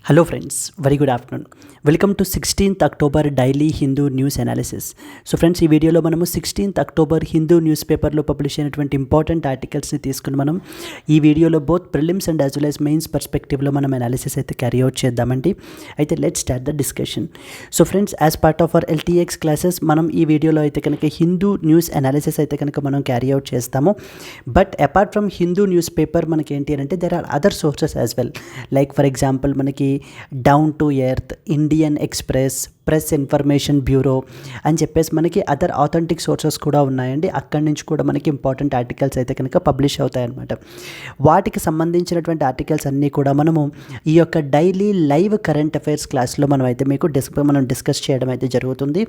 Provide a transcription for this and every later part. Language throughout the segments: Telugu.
Hello friends, very good afternoon. Welcome to 16th October daily Hindu news analysis. So friends, ఈ వీడియోలో మనము 16th October హిందూ న్యూస్ పేపర్లో పబ్లిష్ అయినటువంటి ఇంపార్టెంట్ ఆర్టికల్స్ని తీసుకుని మనం ఈ వీడియోలో both prelims and as well as mains పర్స్పెక్టివ్లో మనం అనాలిసిస్ అయితే క్యారీ అవుట్ చేద్దామండి. అయితే let's start the discussion. So friends, as part of our LTX classes మనం ఈ వీడియోలో అయితే కనుక హిందూ న్యూస్ అనాలిసిస్ అయితే కనుక మనం క్యారీ అవుట్ చేస్తాము. But apart from Hindu news paper మనకి ఏంటి అంటే there are other sources as well. Like for example మనకి Down to Earth, Indian Express, Press Information Bureau అని చెప్పేసి మనకి అదర్ ఆథెంటిక్ సోర్సెస్ కూడా ఉన్నాయండి. అక్కడి నుంచి కూడా మనకి ఇంపార్టెంట్ ఆర్టికల్స్ అయితే కనుక పబ్లిష్ అవుతాయన్నమాట. వాటికి సంబంధించినటువంటి ఆర్టికల్స్ అన్నీ కూడా మనము ఈ యొక్క డైలీ లైవ్ కరెంట్ అఫైర్స్ క్లాస్లో మనం అయితే మీకు మనం డిస్కస్ చేయడం అయితే జరుగుతుంది.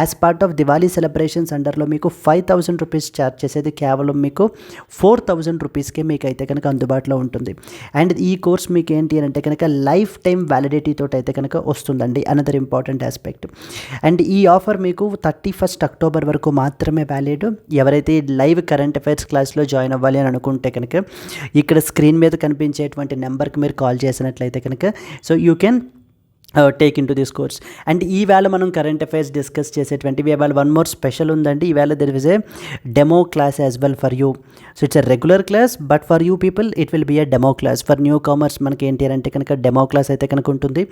As part of Diwali celebrations అండర్లో మీకు 5,000 రూపీస్ ఛార్జ్ చేసేది కేవలం మీకు 4,000 రూపీస్కే మీకు అయితే కనుక అందుబాటులో ఉంటుంది. అండ్ ఈ కోర్స్ మీకు ఏంటి అంటే కనుక లైఫ్ టైం వ్యాలిడిటీ తోటి అయితే కనుక వస్తుందండి. Another important aspect. అండ్ ఈ ఆఫర్ మీకు 31st అక్టోబర్ వరకు మాత్రమే వ్యాలిడ్. ఎవరైతే లైవ్ కరెంట్ అఫైర్స్ క్లాస్లో జాయిన్ అవ్వాలి అని అనుకుంటే కనుక ఇక్కడ స్క్రీన్ మీద కనిపించేటువంటి నెంబర్కి మీరు కాల్ చేసినట్లయితే కనుక so you can take in to this course. And ఈవేళ మనం కరెంట్ అఫైర్స్ డిస్కస్ చేసేటువంటి ఇవాళ వన్ మోర్ స్పెషల్ ఉందండి. ఈవేళ there is a demo class as well for you. So it's a regular class, but for you people it will be a demo class. For newcomers మనకి ఏంటి అంటే కనుక డెమో క్లాస్ అయితే కనుక ఉంటుంది.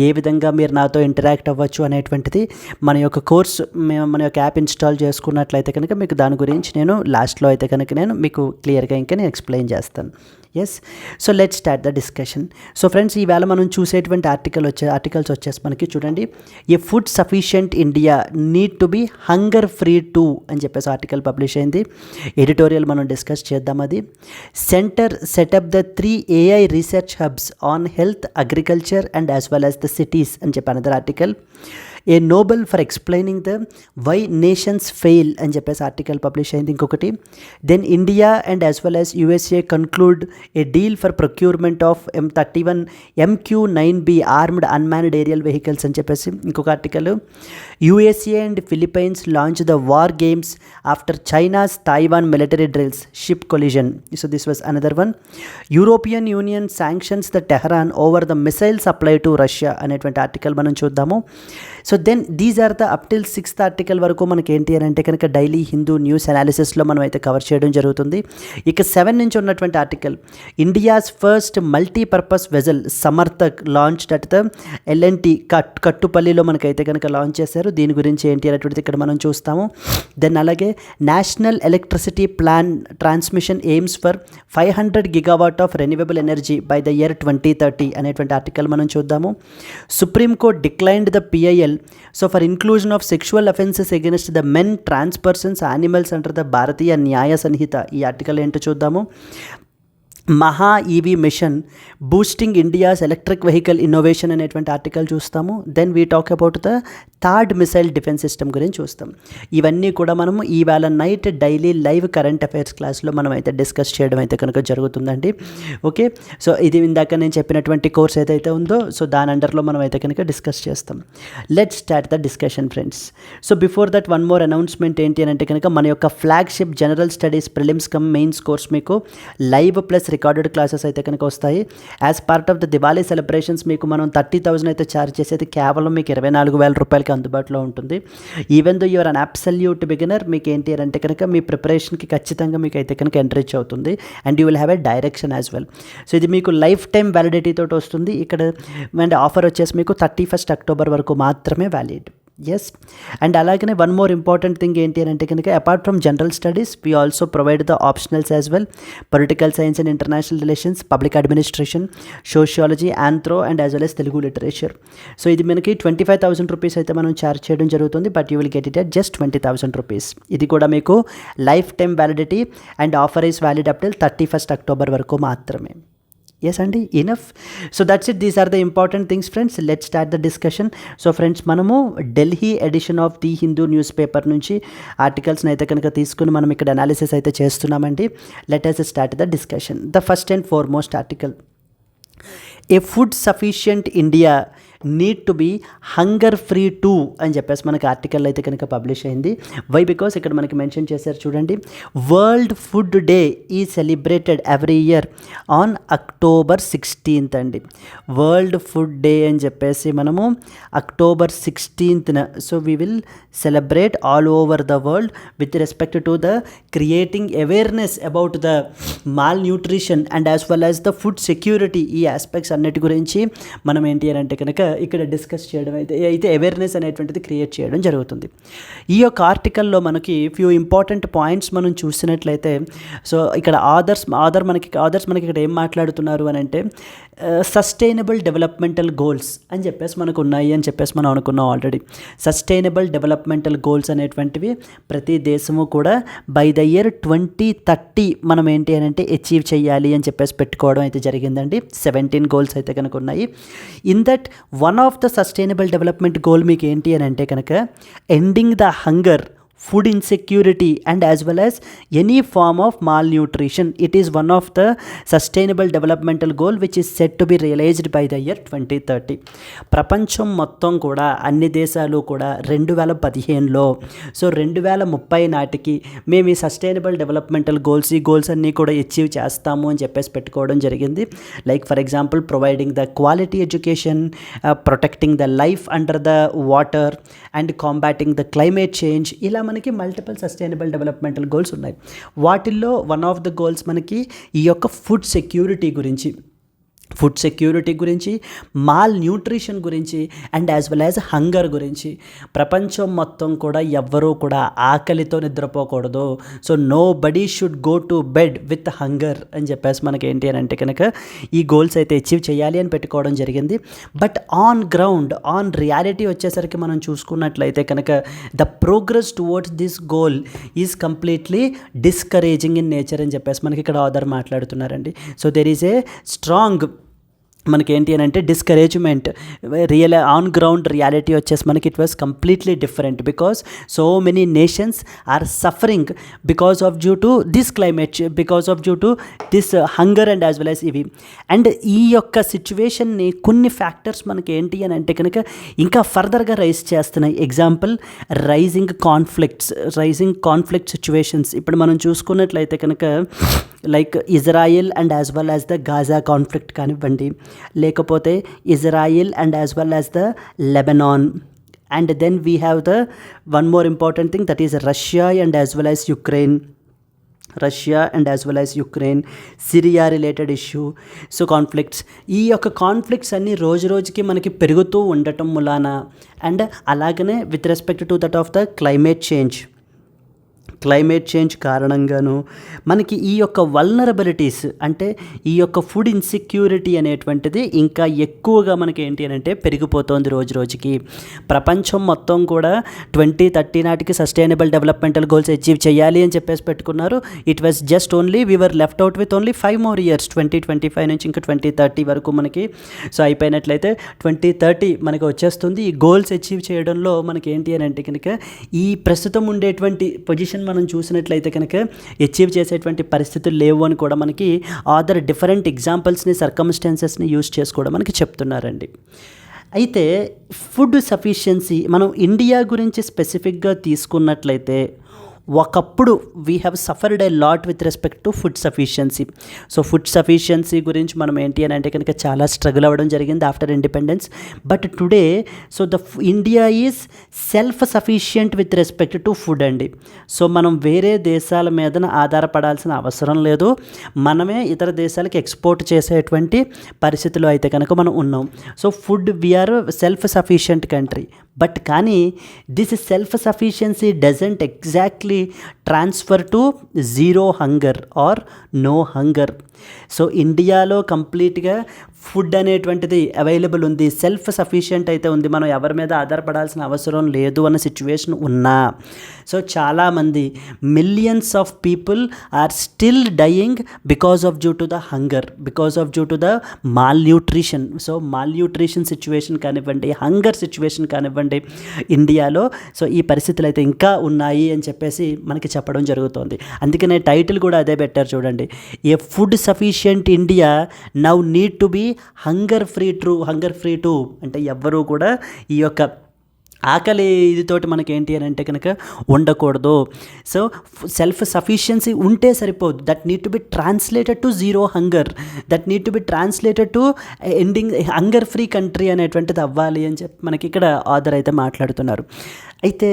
ఏ విధంగా మీరు నాతో ఇంటరాక్ట్ అవ్వచ్చు అనేటువంటిది మన యొక్క కోర్స్ మన యొక్క యాప్ ఇన్స్టాల్ చేసుకున్నట్లయితే కనుక మీకు దాని గురించి నేను లాస్ట్లో అయితే కనుక నేను మీకు క్లియర్గా ఇంకా నేను ఎక్స్ప్లెయిన్ చేస్తాను. Yes, so let's start the discussion. So friends, ఈవేళ మనం చూసేటువంటి ఆర్టికల్స్ వచ్చేసి మనకి చూడండి, a food sufficient India need to be hunger free too అని చెప్పేసి ఆర్టికల్ పబ్లిష్ అయింది. ఎడిటోరియల్ మనం డిస్కస్ చేద్దాం. అది centre set up the 3 AI research hubs on health, agriculture and as well as the cities అని చెప్పి another article. A Nobel for explaining the why nations fail అని చెప్పేసి ఆర్టికల్ పబ్లిష్ అయింది ఇంకొకటి. Then India and as well as USA conclude a deal for procurement of M31 MQ-9B armed unmanned aerial vehicles అని చెప్పేసి ఇంకొక article. USA and Philippines launch the war games after China's Taiwan military drills ship collision. So this was another one. European Union sanctions the Tehran over the missile supply to Russia అనేటువంటి ఆర్టికల్ మనం చూద్దాము. So then these are the up till 6th article వరకు మనకి ఏంటి అని అంటే కనుక డైలీ హిందూ న్యూస్ అనాలిసిస్లో మనం అయితే కవర్ చేయడం జరుగుతుంది. ఇక 7 నుంచి ఉన్నటువంటి article, India's first multipurpose vessel Samarthak launched at the LNT కట్టుపల్లిలో మనకైతే కనుక లాంచ్ చేశారు. దీని గురించి ఏంటి అనేటువంటిది ఇక్కడ మనం చూస్తాము. దెన్ అలాగే national electricity plan transmission aims for 500 GW of renewable energy by the year 2030 అనేటువంటి ఆర్టికల్ మనం చూద్దాము. Supreme court declined the PIL so for inclusion of sexual offences against the men, trans persons, animals under the Bharatiya Nyaya Sanhita. ఈ ఆర్టికల్ ఏంటో చూద్దాము. Maha EV mission boosting India's electric vehicle innovation అనేటువంటి ఆర్టికల్ చూస్తాము. Then we talk about the third missile defence system గురించి చూస్తాం. ఇవన్నీ కూడా మనము ఈవేళ night daily live current affairs క్లాస్లో మనం అయితే డిస్కస్ చేయడం అయితే కనుక జరుగుతుందండి. ఓకే, సో ఇది ఇందాక నేను చెప్పినటువంటి కోర్స్ ఏదైతే ఉందో సో దాని అండర్లో మనం అయితే కనుక డిస్కస్ చేస్తాం. Let's start the discussion friends. So before that one more announcement ఏంటి అని అంటే కనుక మన యొక్క flagship general studies prelims come mains course మీకు లైవ్ ప్లస్ రికార్డెడ్ క్లాసెస్ అయితే కనుక వస్తాయి. As part of the Diwali celebrations మీకు మనం 30,000 అయితే ఛార్జ్ చేసేది కేవలం మీకు 24,000 రూపాయలకి అందుబాటులో ఉంటుంది. Even though your an absolute beginner, మీకు ఏంటి అంటే కనుక మీ ప్రిపరేషన్కి ఖచ్చితంగా మీకు అయితే కనుక ఎంకరేజ్ అవుతుంది. And you will have a direction as well. So ఇది మీకు లైఫ్ టైం వ్యాలిడిటీ తోటి వస్తుంది. ఇక్కడ అండ్ ఆఫర్ వచ్చేసి మీకు 31st అక్టోబర్ వరకు మాత్రమే వ్యాలిడ్. ఎస్, అండ్ అలాగనే వన్ మోర్ ఇంపార్టెంట్ థింగ్ ఏంటి అని అంటే కనుక apart from general studies we also provide the optionals as well. Political science and international relations, public administration, sociology, anthro and as well as Telugu literature. So ఇది మనకి 25,000 రూపీస్ అయితే మనం ఛార్జ్ చేయడం జరుగుతుంది. But you will get it at just 20,000 rupees. ఇది కూడా మీకు life time validity and offer is valid up till 31st October వరకు మాత్రమే. ఎస్ అండి, enough. So that's it. These are the important things friends. Let's start the discussion. So friends, మనము Delhi edition of the Hindu news paper నుంచి ఆర్టికల్స్ని అయితే కనుక తీసుకుని మనం ఇక్కడ అనాలిసిస్ అయితే చేస్తున్నామండి. Let us start the discussion. The first and foremost article, a food sufficient India need to be hunger free too అని చెప్పేసి మనకి ఆర్టికల్ అయితే కనుక పబ్లిష్ అయింది. వై? బికాస్ ఇక్కడ మనకి మెన్షన్ చేశారు చూడండి, world food day is celebrated every year on October 16th అండి. వరల్డ్ ఫుడ్ డే అని చెప్పేసి మనము October 16th, so we will celebrate all over the world with respect to the creating awareness about the mall nutrition and as well as the food security. ఈ ఆస్పెక్ట్స్ అన్నిటి గురించి మనం ఏంటి అని అంటే కనుక ఇక్కడ డిస్కస్ చేయడం అయితే అవేర్నెస్ అనేటువంటిది క్రియేట్ చేయడం జరుగుతుంది. ఈ యొక్క ఆర్టికల్లో మనకి ఫ్యూ ఇంపార్టెంట్ పాయింట్స్ మనం చూసినట్లయితే, సో ఇక్కడ ఆథర్స్ మనకి ఇక్కడ ఏం మాట్లాడుతున్నారు అని అంటే సస్టైనబుల్ డెవలప్మెంటల్ గోల్స్ అని చెప్పేసి మనకు ఉన్నాయి అని చెప్పేసి మనం అనుకున్నాం ఆల్రెడీ. సస్టైనబుల్ డెవలప్మెంటల్ గోల్స్ అనేటువంటివి ప్రతి దేశము కూడా బై ద ఇయర్ 2030 మనం ఏంటి అని అంటే అచీవ్ చేయాలి అని చెప్పేసి పెట్టుకోవడం అయితే జరిగిందండి. 17 గోల్స్ అయితే కనుక ఉన్నాయి. In that one of the sustainable development goal మీకు ఏంటి అని అంటే కనుక ending the hunger, food insecurity and as well as any form of malnutrition. It is one of the sustainable developmental goal which is set to be realized by the year 2030. ప్రపంచం మొత్తం కూడా అన్ని దేశాలు కూడా 2015లో సో 2030 నాటికి మేము ఈ సస్టైనబుల్ డెవలప్మెంటల్ గోల్స్, ఈ గోల్స్ అన్నీ కూడా అచీవ్ చేస్తాము అని చెప్పేసి పెట్టుకోవడం జరిగింది. Like for example providing the quality education, protecting the life under the water and combating the climate change. ఇలా మనకి మల్టిపుల్ సస్టైనబుల్ డెవలప్మెంటల్ గోల్స్ ఉన్నాయి. వాటిల్లో వన్ ఆఫ్ ద గోల్స్ మనకి ఈ యొక్క ఫుడ్ సెక్యూరిటీ గురించి, మాల్ న్యూట్రిషన్ గురించి and as well as hunger గురించి. ప్రపంచం మొత్తం కూడా ఎవ్వరూ కూడా ఆకలితో నిద్రపోకూడదు. So nobody should go to bed with hunger అని చెప్పేసి మనకి ఏంటి అని అంటే కనుక ఈ గోల్స్ అయితే అచీవ్ చేయాలి అని పెట్టుకోవడం జరిగింది. But on ground, on reality వచ్చేసరికి మనం చూసుకున్నట్లయితే కనుక the progress towards this goal is completely discouraging in nature అని చెప్పేసి మనకి ఇక్కడ ఆథర్ మాట్లాడుతున్నారండి. So there is a strong మనకేంటి అని అంటే డిస్కరేజ్మెంట్. ఆన్ గ్రౌండ్ రియాలిటీ వచ్చేసి మనకి it was completely different because so many nations are suffering because of due to this climate, because of due to this hunger and as well as ఇవి. అండ్ ఈ యొక్క సిచ్యువేషన్ని కొన్ని ఫ్యాక్టర్స్ మనకి ఏంటి అని అంటే కనుక ఇంకా ఫర్దర్గా రైజ్ చేస్తున్నాయి. Example rising conflict situations. ఇప్పుడు మనం చూసుకున్నట్లయితే కనుక like Israel and as well as the Gaza conflict కానివ్వండి, లేకపోతే Israel and as well as the Lebanon. And then we have the one more important thing that is Russia and as well as Ukraine, Syria related issue. So conflicts, ఈ యొక్క కాన్ఫ్లిక్ట్స్ అన్నీ రోజు రోజుకి మనకి పెరుగుతూ ఉండటం మూలాన అండ్ అలాగనే with respect to that of the climate change కారణంగాను మనకి ఈ యొక్క వల్నరబిలిటీస్ అంటే ఈ యొక్క ఫుడ్ ఇన్సెక్యూరిటీ అనేటువంటిది ఇంకా ఎక్కువగా మనకి ఏంటి అని అంటే పెరిగిపోతుంది రోజు రోజుకి. ప్రపంచం మొత్తం కూడా 2030 నాటికి సస్టైనబుల్ డెవలప్మెంటల్ గోల్స్ అచీవ్ చేయాలి అని చెప్పేసి పెట్టుకున్నారు. It was just only we're left out with only 5 more years, 2025 నుంచి ఇంకా 2030 వరకు మనకి. సో అయిపోయినట్లయితే 2030 మనకి వచ్చేస్తుంది. ఈ గోల్స్ అచీవ్ చేయడంలో మనకి ఏంటి అని అంటే కనుక ఈ ప్రస్తుతం ఉండేటువంటి పొజిషన్ మనం చూసినట్లయితే కనుక అచీవ్ చేసేటువంటి పరిస్థితులు లేవు అని కూడా మనకి ఆథర్ డిఫరెంట్ ఎగ్జాంపుల్స్ని, సర్కమ్స్టాన్సెస్ని యూజ్ చేసి కూడా మనకి చెప్తున్నారండి. అయితే ఫుడ్ సఫిషియన్సీ మనం ఇండియా గురించి స్పెసిఫిక్గా తీసుకున్నట్లయితే ఒకప్పుడు we have suffered a lot with respect to food sufficiency. So food sufficiency గురించి మనం ఏంటి అని అంటే కనుక చాలా స్ట్రగుల్ అవ్వడం జరిగింది after independence. But today so India is self sufficient with respect to food అండి. సో మనం వేరే దేశాల మీద ఆధారపడాల్సిన అవసరం లేదు. మనమే ఇతర దేశాలకు ఎక్స్పోర్ట్ చేసేటువంటి పరిస్థితులు అయితే కనుక మనం ఉన్నాం. So food we are self sufficient country. But కానీ this self sufficiency doesn't exactly transfer to zero hunger or no hunger. So ఇండియాలో కంప్లీట్గా ఫుడ్ అనేటువంటిది అవైలబుల్ ఉంది, సెల్ఫ్ సఫిషియంట్ అయితే ఉంది, మనం ఎవరి మీద ఆధారపడాల్సిన అవసరం లేదు అన్న సిచ్యువేషన్ ఉన్నా సో చాలామంది millions of people are still dying because of due to the hunger, because of due to the malnutrition. So malnutrition situation కానివ్వండి, హంగర్ సిచ్యువేషన్ కానివ్వండి ఇండియాలో. సో ఈ పరిస్థితులు అయితే ఇంకా ఉన్నాయి అని చెప్పేసి మనకి చెప్పడం జరుగుతుంది. అందుకనే టైటిల్ కూడా అదే పెట్టారు చూడండి, a food sufficient India now need to be hunger free too అంటే ఎవ్వరూ కూడా ఈ యొక్క ఆకలి ఇదితోటి మనకి ఏంటి అని అంటే కనుక ఉండకూడదు. సో సెల్ఫ్ సఫిషియన్సీ ఉంటే సరిపోదు, that need to B translated to zero hunger, that need to B translated to ending hunger free country అనేటువంటిది అవ్వాలి అని చెప్పి మనకి ఇక్కడ ఆథర్ అయితే మాట్లాడుతున్నారు. అయితే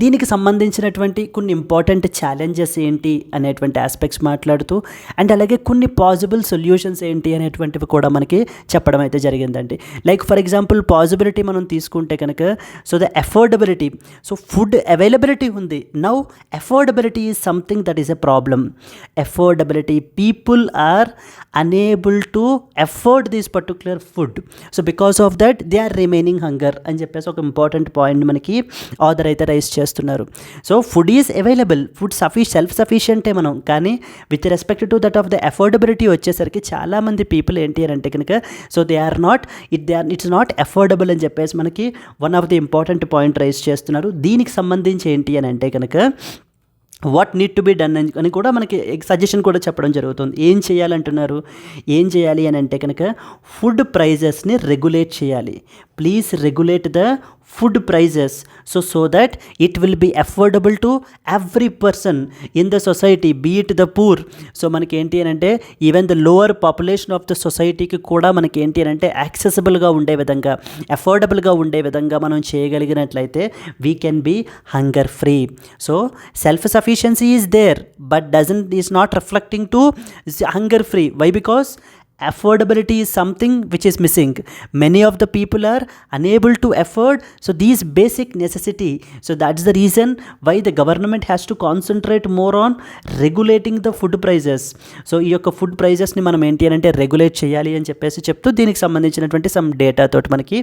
దీనికి సంబంధించినటువంటి కొన్ని ఇంపార్టెంట్ ఛాలెంజెస్ ఏంటి అనేటువంటి ఆస్పెక్ట్స్ మాట్లాడుతూ అండ్ అలాగే కొన్ని పాసిబుల్ సొల్యూషన్స్ ఏంటి అనేటువంటివి కూడా మనకి చెప్పడం అయితే జరిగిందండి. లైక్ ఫర్ ఎగ్జాంపుల్ పాసిబిలిటీ మనం తీసుకుంటే కనుక so the affordability, so food availability ఉంది, now affordability is something that is a problem. Affordability, people are unable to afford this particular food, so because of that they are remaining hunger అని చెప్పేసి ఒక ఇంపార్టెంట్ పాయింట్ మనకి ఆథర్ అయితే రైస్ చేస్తున్నారు. So food is available, food self సఫిషియంటే మనం, కానీ with respect to that of the affordability వచ్చేసరికి చాలామంది పీపుల్ ఏంటి అని అంటే కనుక సో ఇట్స్ నాట్ అఫోర్డబుల్ అని చెప్పేసి మనకి one of the important point rice చేస్తున్నారు. దీనికి సంబంధించి ఏంటి అని అంటే కనుక what need to be done అని కూడా మనకి సజెషన్ కూడా చెప్పడం జరుగుతుంది. ఏం చేయాలంటున్నారు, ఏం చేయాలి అని అంటే కనుక ఫుడ్ ప్రైజెస్ని రెగ్యులేట్ చేయాలి. Please regulate the food prices so that it will be affordable to every person in the society, be it the poor. So మనకి ఏంటి అని అంటే even the lower population of the సొసైటీకి కూడా మనకి ఏంటి అని అంటే యాక్సెసిబుల్గా ఉండే విధంగా, అఫోర్డబుల్గా ఉండే విధంగా మనం చేయగలిగినట్లయితే we can be hunger free. So self sufficiency is there but is not reflecting to hunger free. Why? Because affordability is something which is missing. Many of the people are unable to afford so these basic necessity. So that's the reason why the government has to concentrate more on regulating the food prices. So ఈ యొక్క ఫుడ్ ప్రైజెస్ని మనం ఏంటి అని అంటే రెగ్యులేట్ చేయాలి అని చెప్పేసి చెప్తూ దీనికి సంబంధించినటువంటి సమ్ డేటా తోటి మనకి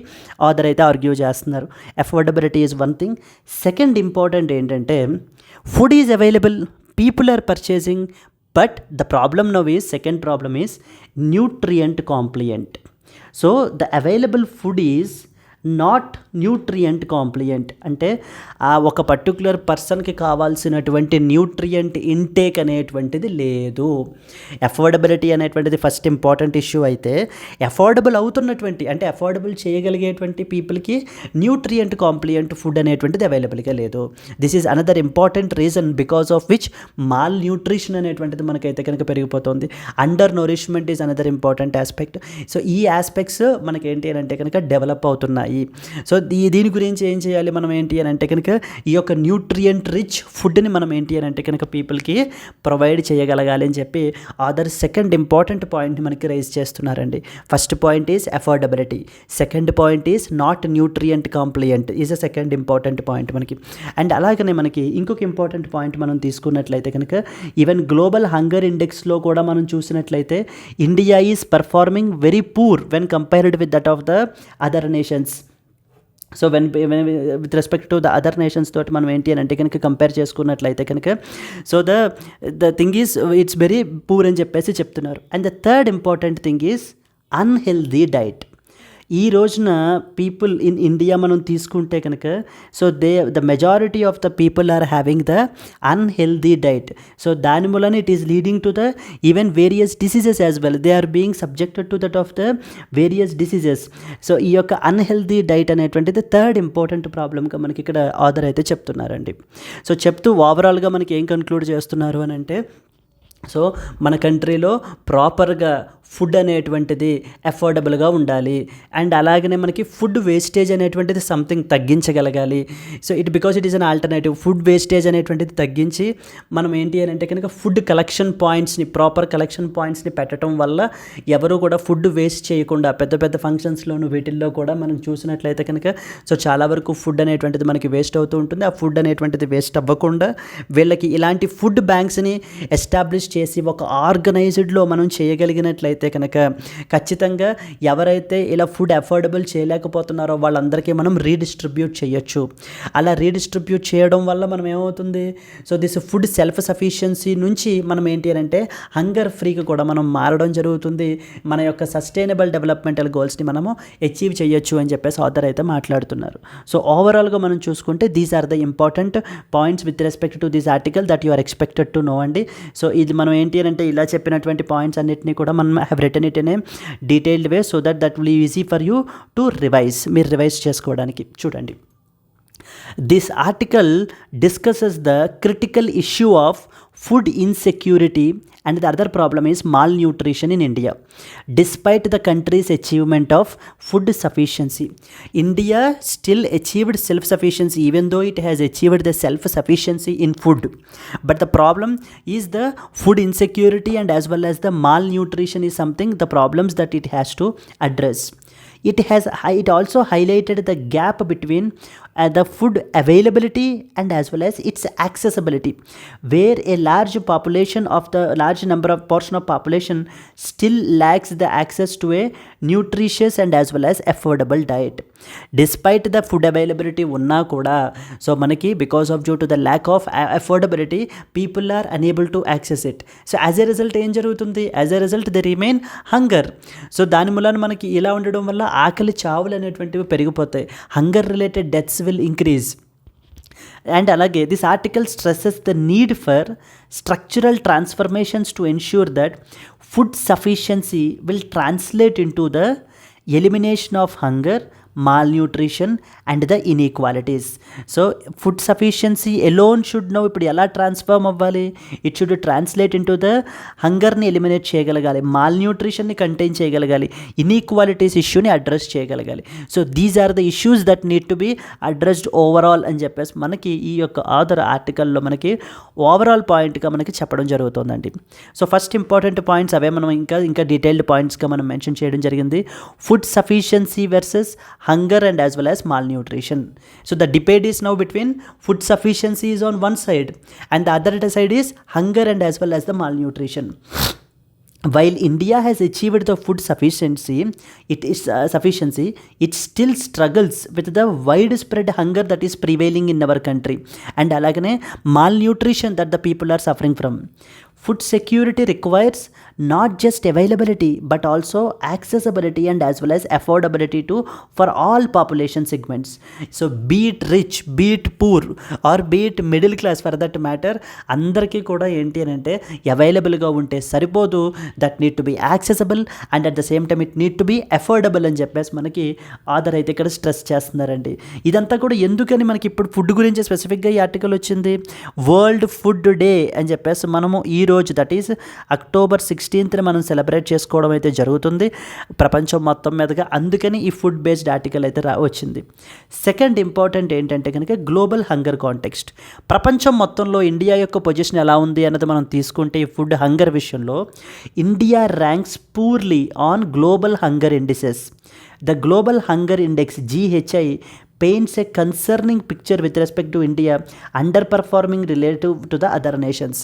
ఆథర్ అయితే ఆర్గ్యూ చేస్తున్నారు. Affordability is one thing. Second important ఏంటంటే food is available, people are purchasing, but the problem now is, second problem is nutrient compliant. So the available food is not nutrient compliant, అంటే ఆ ఒక పర్టికులర్ పర్సన్కి కావాల్సినటువంటి న్యూట్రియంట్ ఇంటేక్ అనేటువంటిది లేదు. అఫోర్డబిలిటీ అనేటువంటిది ఫస్ట్ ఇంపార్టెంట్ ఇష్యూ అయితే అఫోర్డబుల్ అవుతున్నటువంటి అంటే అఫోర్డబుల్ చేయగలిగేటువంటి పీపుల్కి న్యూట్రియంట్ కాంప్లియంట్ ఫుడ్ అనేటువంటిది అవైలబుల్గా లేదు. This is another important reason because of which mall nutrition అనేటువంటిది మనకైతే కనుక పెరిగిపోతుంది. Under nourishment is another important aspect. So ఈ ఆస్పెక్ట్స్ మనకేంటి అని అంటే కనుక డెవలప్ అవుతున్నాయి. సో దీని గురించి ఏం చేయాలి మనం ఏంటి అని అంటే కనుక ఈ యొక్క న్యూట్రియంట్ రిచ్ ఫుడ్ని మనం ఏంటి అని అంటే కనుక పీపుల్కి ప్రొవైడ్ చేయగలగాలి అని చెప్పి అదర్ సెకండ్ ఇంపార్టెంట్ పాయింట్ని మనకి రైజ్ చేస్తున్నారండి. First point is affordability, second point is not nutrient compliant is a second important point మనకి. అండ్ అలాగనే మనకి ఇంకొక ఇంపార్టెంట్ పాయింట్ మనం తీసుకున్నట్లయితే కనుక ఈవెన్ గ్లోబల్ హంగర్ ఇండెక్స్లో కూడా మనం చూసినట్లయితే India is performing very poor when compared with that of the other nations. So when with respect to the other nations తోటి మనం ఏంటి అని అంటే కనుక కంపేర్ చేసుకున్నట్లయితే కనుక so the thing is it's very poor అని చెప్పేసి చెప్తున్నారు. And the third important thing is unhealthy diet. ఈ రోజున పీపుల్ ఇన్ ఇండియా మనం తీసుకుంటే కనుక so the majority of the people are having the unhealthy diet. So దాని మూలన it is leading to the even various diseases as well, they are being subjected to that of the various diseases. So ఈ యొక్క అన్హెల్దీ డైట్ అనేటువంటిది థర్డ్ ఇంపార్టెంట్ ప్రాబ్లమ్గా మనకి ఇక్కడ ఆథర్ అయితే చెప్తున్నారండి. సో చెప్తూ ఓవరాల్గా మనకి ఏం కన్క్లూడ్ చేస్తున్నారు అని అంటే సో మన కంట్రీలో ప్రాపర్గా ఫుడ్ అనేటువంటిది అఫోర్డబుల్గా ఉండాలి అండ్ అలాగనే మనకి ఫుడ్ వేస్టేజ్ అనేటువంటిది సంథింగ్ తగ్గించగలగాలి. So because it is an alternative. Food wastage అనేటువంటిది తగ్గించి మనం ఏంటి అని అంటే కనుక ఫుడ్ కలెక్షన్ పాయింట్స్ని, ప్రాపర్ కలెక్షన్ పాయింట్స్ని పెట్టడం వల్ల ఎవరు కూడా ఫుడ్ వేస్ట్ చేయకుండా పెద్ద పెద్ద ఫంక్షన్స్లోను వీటిల్లో కూడా మనం చూసినట్లయితే కనుక సో చాలా వరకు ఫుడ్ అనేటువంటిది మనకి వేస్ట్ అవుతూ ఉంటుంది. ఆ ఫుడ్ అనేటువంటిది వేస్ట్ అవ్వకుండా వీళ్ళకి ఇలాంటి ఫుడ్ బ్యాంక్స్ని ఎస్టాబ్లిష్ చేసి ఒక ఆర్గనైజ్డ్లో మనం చేయగలిగినట్లయితే చూసుకున్నట్లయితే కనుక ఖచ్చితంగా ఎవరైతే ఇలా ఫుడ్ అఫోర్డబుల్ చేయలేకపోతున్నారో వాళ్ళందరికీ మనం రీడిస్ట్రిబ్యూట్ చేయొచ్చు. అలా రీడిస్ట్రిబ్యూట్ చేయడం వల్ల మనం ఏమవుతుంది, so this food self sufficiency నుంచి మనం ఏంటి అని అంటే హంగర్ ఫ్రీకి కూడా మనం మారడం జరుగుతుంది. మన యొక్క సస్టైనబుల్ డెవలప్మెంటల్ గోల్స్ని మనము అచీవ్ చేయొచ్చు అని చెప్పేసి ఆథర్ అయితే మాట్లాడుతున్నారు. సో ఓవరాల్గా మనం చూసుకుంటే these are the important points with respect to this article that you are expected to know అండి. సో ఇది మనం ఏంటి అంటే ఇలా చెప్పినటువంటి పాయింట్స్ అన్నిటిని కూడా మనం have return it in a detailed way so that will easy for you to revise, మీరు రివైజ్ చేసుకోవడానికి. చూడండి, this article discusses the critical issue of food insecurity and the other problem is malnutrition in India. Despite the country's achievement of food sufficiency, India still achieved self-sufficiency even though it has achieved the self-sufficiency in food. But the problem is the food insecurity and as well as the malnutrition is something, the problems that it has to address. It also highlighted the gap between the food availability and as well as its accessibility, where a large number of portion of population still lacks the access to a nutritious and as well as affordable diet. Despite the food availability uన్నా కూడా, సో మనకి because of due to the lack of affordability people are unable to access it. So as a result ఏం జరుగుతుంది, as a result they remain hunger. So దాని మూలాన మనకి ఇలా ఉండడం వల్ల ఆకలి చావులు అనేటువంటివి పెరిగిపోతాయి. Hunger related deaths will increase. And అలాగే this article stresses the need for structural transformations to ensure that food sufficiency will translate in to the elimination of hunger, malnutrition and the inequalities. So food sufficiency alone should know ఇప్పుడు ఎలా ట్రాన్స్ఫార్మ్ అవ్వాలి, it should translate in to the హంగర్ని ఎలిమినేట్ చేయగలగాలి, మాల్న్యూట్రిషన్ని కంటైన్ చేయగలగాలి, ఇన్ఈక్వాలిటీస్ ఇష్యూని అడ్రస్ చేయగలగాలి. So these are the issues that need to be addressed overall అని చెప్పేసి మనకి ఈ యొక్క ఆథర్ ఆర్టికల్లో మనకి ఓవరాల్ పాయింట్గా మనకి చెప్పడం జరుగుతుందండి. సో ఫస్ట్ ఇంపార్టెంట్ పాయింట్స్ అవే మనం ఇంకా డీటెయిల్డ్ పాయింట్స్గా మనం మెన్షన్ చేయడం జరిగింది. Food sufficiency versus hunger and as well as malnutrition. So the debate is now between food sufficiency is on one side and the other side is hunger and as well as the malnutrition. While India has achieved the food sufficiency, it still struggles with the widespread hunger that is prevailing in our country and alagane malnutrition that the people are suffering from. Food security requires not just availability but also accessibility and as well as affordability for all population segments. So be it rich, be it poor or be it middle class for that matter, andarki kuda enti ante available ga unte saripodu, that need to be accessible and at the same time it need to be affordable అని చెప్పేసి మనకి ఆథర్ అయితే ఇక్కడ స్ట్రెస్ చేస్తున్నారండి. ఇదంతా కూడా ఎందుకని మనకి ఇప్పుడు ఫుడ్ గురించి స్పెసిఫిక్గా ఈ ఆర్టికల్ వచ్చింది. వరల్డ్ ఫుడ్ డే అని చెప్పేసి మనము ఈ రోజు దట్ ఈస్ October 16th మనం సెలబ్రేట్ చేసుకోవడం అయితే జరుగుతుంది ప్రపంచం మొత్తం మీదగా. అందుకని ఈ ఫుడ్ బేస్డ్ ఆర్టికల్ అయితే వచ్చింది. సెకండ్ ఇంపార్టెంట్ ఏంటంటే కనుక గ్లోబల్ హంగర్ కాంటెక్స్ట్. ప్రపంచం మొత్తంలో ఇండియా యొక్క పొజిషన్ ఎలా ఉంది అన్నది మనం తీసుకుంటే ఈ ఫుడ్ హంగర్ విషయంలో India ranks purely on global hunger indices. The global hunger index GHI paints a concerning picture with respect to India underperforming relative to the other nations.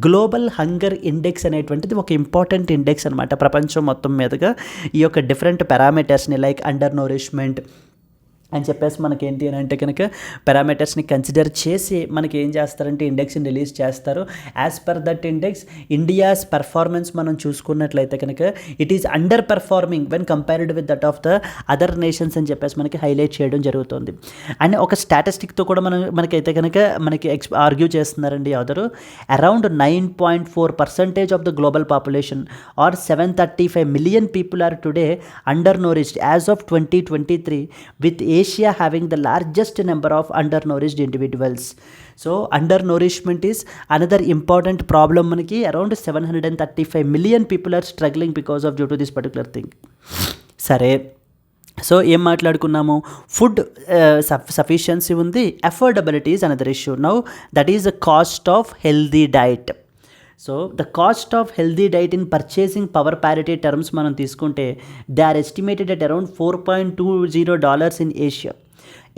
Global hunger index అనేటువంటిది ఒక ఇంపార్టెంట్ ఇండెక్స్ అనమాట. ప్రపంచం మొత్తం మీదుగా ఈ యొక్క డిఫరెంట్ పారామీటర్స్ని లైక్ అండర్ నోరిష్మెంట్ అని చెప్పేసి మనకి ఏంటి అని అంటే కనుక పారామీటర్స్ని కన్సిడర్ చేసి మనకి ఏం చేస్తారంటే ఇండెక్స్ని రిలీజ్ చేస్తారు. As per that index India's performance మనం చూసుకున్నట్లయితే కనుక it is under performing when compared with that of the other nations అని చెప్పేసి మనకి హైలైట్ చేయడం జరుగుతుంది. అండ్ ఒక స్టాటిస్టిక్తో కూడా మనకైతే కనుక మనకి ఆర్గ్యూ చేస్తున్నారండి అదరు. Around 9.4% of the global population are 735 million people are today undernourished as of 2023 with Asia having the largest number of undernourished individuals. So undernourishment is another important problem. Manaki around 735 million people are struggling because of due to this particular thing. Sare, so ఏం మాట్లాడుకున్నాము, ఫుడ్ సఫిషియన్సీ ఉంది, affordability is another issue. Now that is the cost of healthy diet. So the cost of healthy diet in purchasing power parity terms మనం తీసుకుంటే they are estimated at around $4.20 in Asia.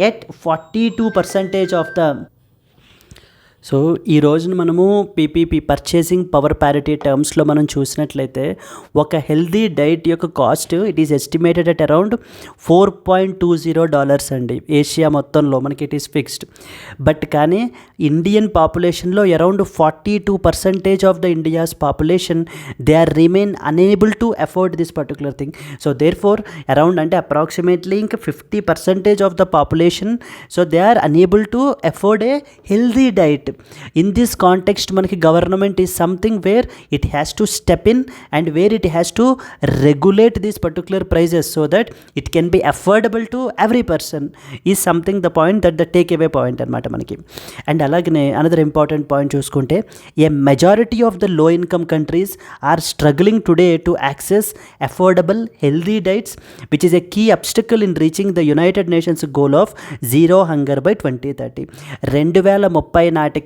At 42% of the so ఈ రోజున మనము పీపీపీ పర్చేసింగ్ పవర్ ప్యారిటీ టర్మ్స్లో మనం చూసినట్లయితే ఒక హెల్దీ డైట్ యొక్క cost it is estimated at around $4.20 అండి. ఏషియా మొత్తంలో మనకి ఇట్ ఈస్ ఫిక్స్డ్. బట్ కానీ ఇండియన్ పాపులేషన్లో around 42% of the India's population they are remain unable to afford this particular thing. So therefore around అంటే అప్రాక్సిమేట్లీ ఇంకా 50% of the population so they are unable to afford a healthy diet. In this context మనకి government is something where it has to step in and where it has to regulate these particular prices so that it can be affordable to every person is something the point that the take away point అనమాట మనకి. అండ్ అలాగనే అనదర్ ఇంపార్టెంట్ పాయింట్ చూసుకుంటే a majority of the low income countries are struggling today to access affordable healthy diets which is a key obstacle in reaching the United Nations goal of zero hunger by 2030. 2030 నాటికి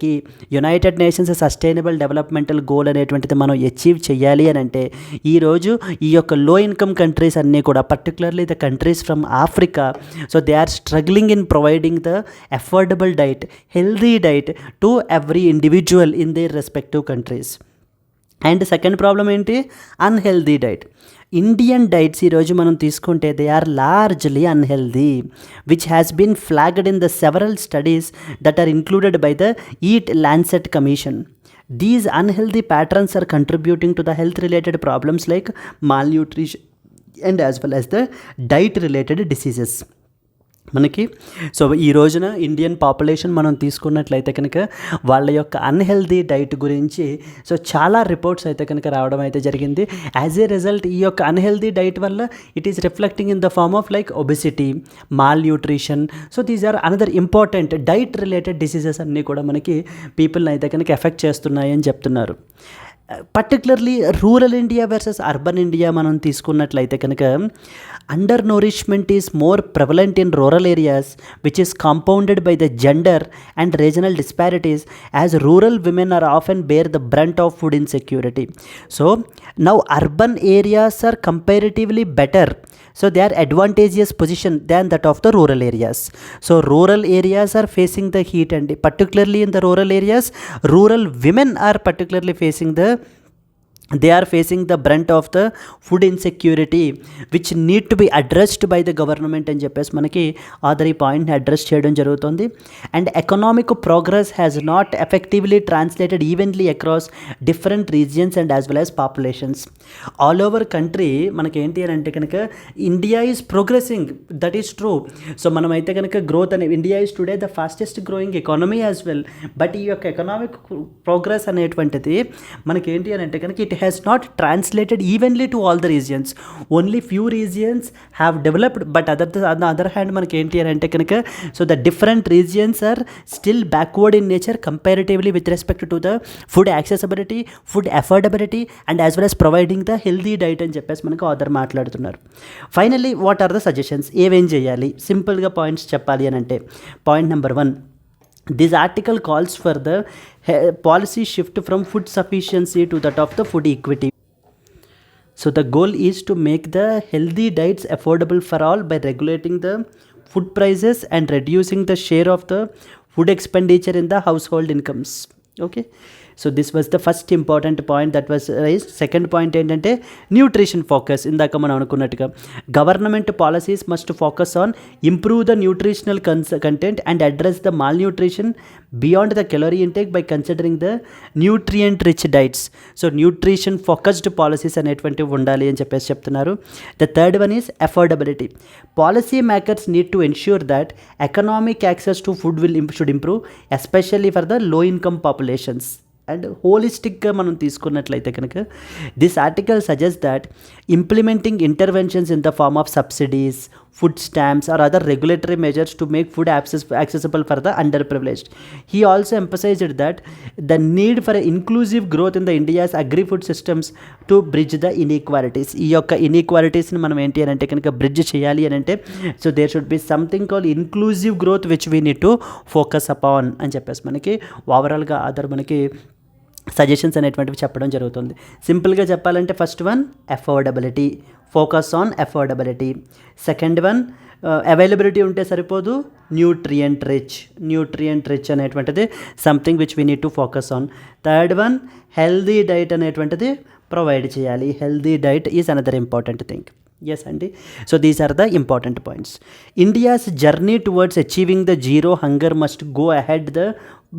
United Nations sustainable developmental goal అనేటువంటిది మనం అచీవ్ చేయాలి అని అంటే ఈరోజు ఈ యొక్క లో ఇన్కమ్ కంట్రీస్ అన్నీ కూడా particularly the countries from Africa so they are struggling in providing the affordable diet healthy diet to every individual in their respective countries. And second problem ఏంటి? Unhealthy diet. ఇండియన్ డైట్స్ ఈరోజు మనం తీసుకుంటే they are largely unhealthy which has been flagged in the several studies that are included by the EAT Lancet Commission. These unhealthy patterns are contributing to the health related problems like malnutrition and as well as the diet related diseases. మనకి సో ఈ రోజున ఇండియన్ పాపులేషన్ మనం తీసుకున్నట్లయితే కనుక వాళ్ళ యొక్క అన్హెల్దీ డైట్ గురించి సో చాలా రిపోర్ట్స్ అయితే కనుక రావడం అయితే జరిగింది. యాజ్ ఏ రిజల్ట్ ఈ యొక్క అన్హెల్దీ డైట్ వల్ల it is reflecting in the form of like obesity, malnutrition. So these are another important diet related diseases అన్నీ కూడా మనకి పీపుల్ని అయితే కనుక ఎఫెక్ట్ చేస్తున్నాయి అని చెప్తున్నారు. Particularly rural India versus urban India మనం తీసుకున్నట్లయితే కనుక under nourishment is more prevalent in rural areas which is compounded by the gender and regional disparities as rural women are often bear the brunt of food insecurity. So now urban areas are comparatively better. So they are advantageous position than that of the rural areas. So rural areas are facing the heat and particularly in the rural areas, rural women are particularly facing the brunt of the food insecurity which need to be addressed by the government అని చెప్పేసి మనకి ఆదర్ ఈ పాయింట్ని అడ్రస్ చేయడం జరుగుతుంది. And economic progress has not effectively translated evenly across different regions and as well as populations. All over country మనకి ఏంటి అని అంటే కనుక India is progressing, that is true. So మనమైతే కనుక గ్రోత్ అనే India is today the fastest growing economy as well. But ఈ యొక్క ఎకనామిక్ ప్రోగ్రెస్ అనేటువంటిది మనకి ఏంటి అని అంటే కనుక it has not translated evenly to all the regions. Only few regions have developed, but on the other hand మనకి ఏంటి అని అంటే కనుక so the different regions are still backward in nature comparatively with respect to the food accessibility, food affordability and as well as providing the healthy diet అని చెప్పేసి మనకు ఆథర్ మాట్లాడుతున్నారు. Finally what are the suggestions? ఏమేం చేయాలి? సింపుల్గా పాయింట్స్ చెప్పాలి అని అంటే point number 1, this article calls for the policy shift from food sufficiency to that of the food equity. So the goal is to make the healthy diets affordable for all by regulating the food prices and reducing the share of the food expenditure in the household incomes. Okay, so this was the first important point that was raised. Second point ఏంటంటే న్యూట్రిషన్ ఫోకస్. ఇందాక మనం అనుకున్నట్టుగా government policies must focus on improve the nutritional content and address the mall nutrition beyond the calorie intake by considering the nutrient rich diets. So nutrition focused policies అనేటువంటివి ఉండాలి అని చెప్పేసి చెప్తున్నారు. The third one is affordability. Policy makers need to ensure that economic access to food should improve especially for the low income populations. And హోలిస్టిక్గా మనం తీసుకున్నట్లయితే కనుక this article suggest that implementing interventions in the form of subsidies, food stamps or other regulatory measures to make food accessible for the underprivileged. He also emphasized that the need for inclusive growth in the India's agri-food systems to bridge the inequalities. ఈ యొక్క ఇన్ఈక్వాలిటీస్ని మనం ఏంటి అని అంటే కనుక బ్రిడ్జ్ చేయాలి అని అంటే so there should be something call inclusive growth which we need to focus upon అని చెప్పేసి మనకి ఓవరాల్గా ఆధార్ మనకి సజెషన్స్ అనేటువంటివి చెప్పడం జరుగుతుంది. సింపుల్గా చెప్పాలంటే first one affordability, focus on affordability. Second one availability ఉంటే సరిపోదు, న్యూట్రియంట్ రిచ్ అనేటువంటిది something which we need to focus on. Third one healthy diet అనేటువంటిది ప్రొవైడ్ చేయాలి. Healthy diet is another important thing. Yes అండి. So these are the important points. India's journey towards achieving the zero hunger must go ahead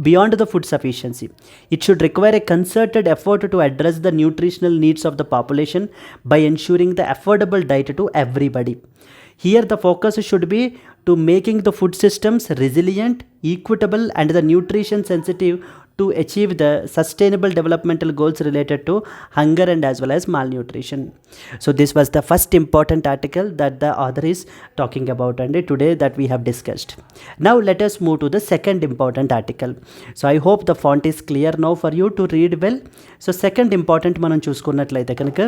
beyond the food sufficiency. It should require a concerted effort to address the nutritional needs of the population by ensuring the affordable diet to everybody. Here the focus should be to making the food systems resilient, equitable and the nutrition sensitive to achieve the sustainable developmental goals related to hunger and as well as malnutrition. So this was the first important article that the author is talking about and today that we have discussed. Now let us move to the second important article. So I hope the font is clear now for you to read well. So second important మనం చూసుకున్నట్లయితే కనుక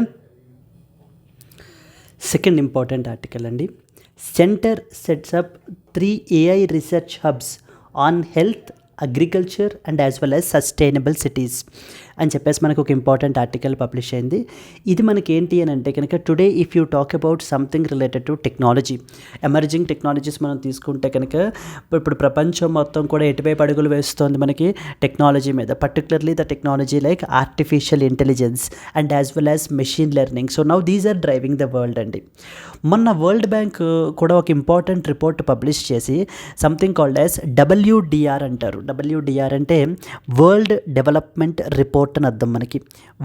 సెకండ్ ఇంపార్టెంట్ ఆర్టికల్ అండి. Center sets up 3 AI research hubs on health, agriculture and as well as sustainable cities అని చెప్పేసి మనకు ఒక ఇంపార్టెంట్ ఆర్టికల్ పబ్లిష్ అయింది. ఇది మనకి ఏంటి అని అంటే కనుక today if you talk about something related to technology, emerging technologies మనం తీసుకుంటే కనుక ఇప్పుడు ప్రపంచం మొత్తం కూడా ఎటువైపు అడుగులు వేస్తుంది మనకి టెక్నాలజీ మీద, particularly the technology like artificial intelligence and as well as machine learning. So now these are driving the world అండి. మొన్న వరల్డ్ బ్యాంక్ కూడా ఒక ఇంపార్టెంట్ రిపోర్ట్ పబ్లిష్ చేసి సంథింగ్ కాల్డ్ యాజ్ WDR అంటారు. WDR అంటే వరల్డ్ డెవలప్మెంట్ రిపోర్ట్ అని అర్థం మనకి.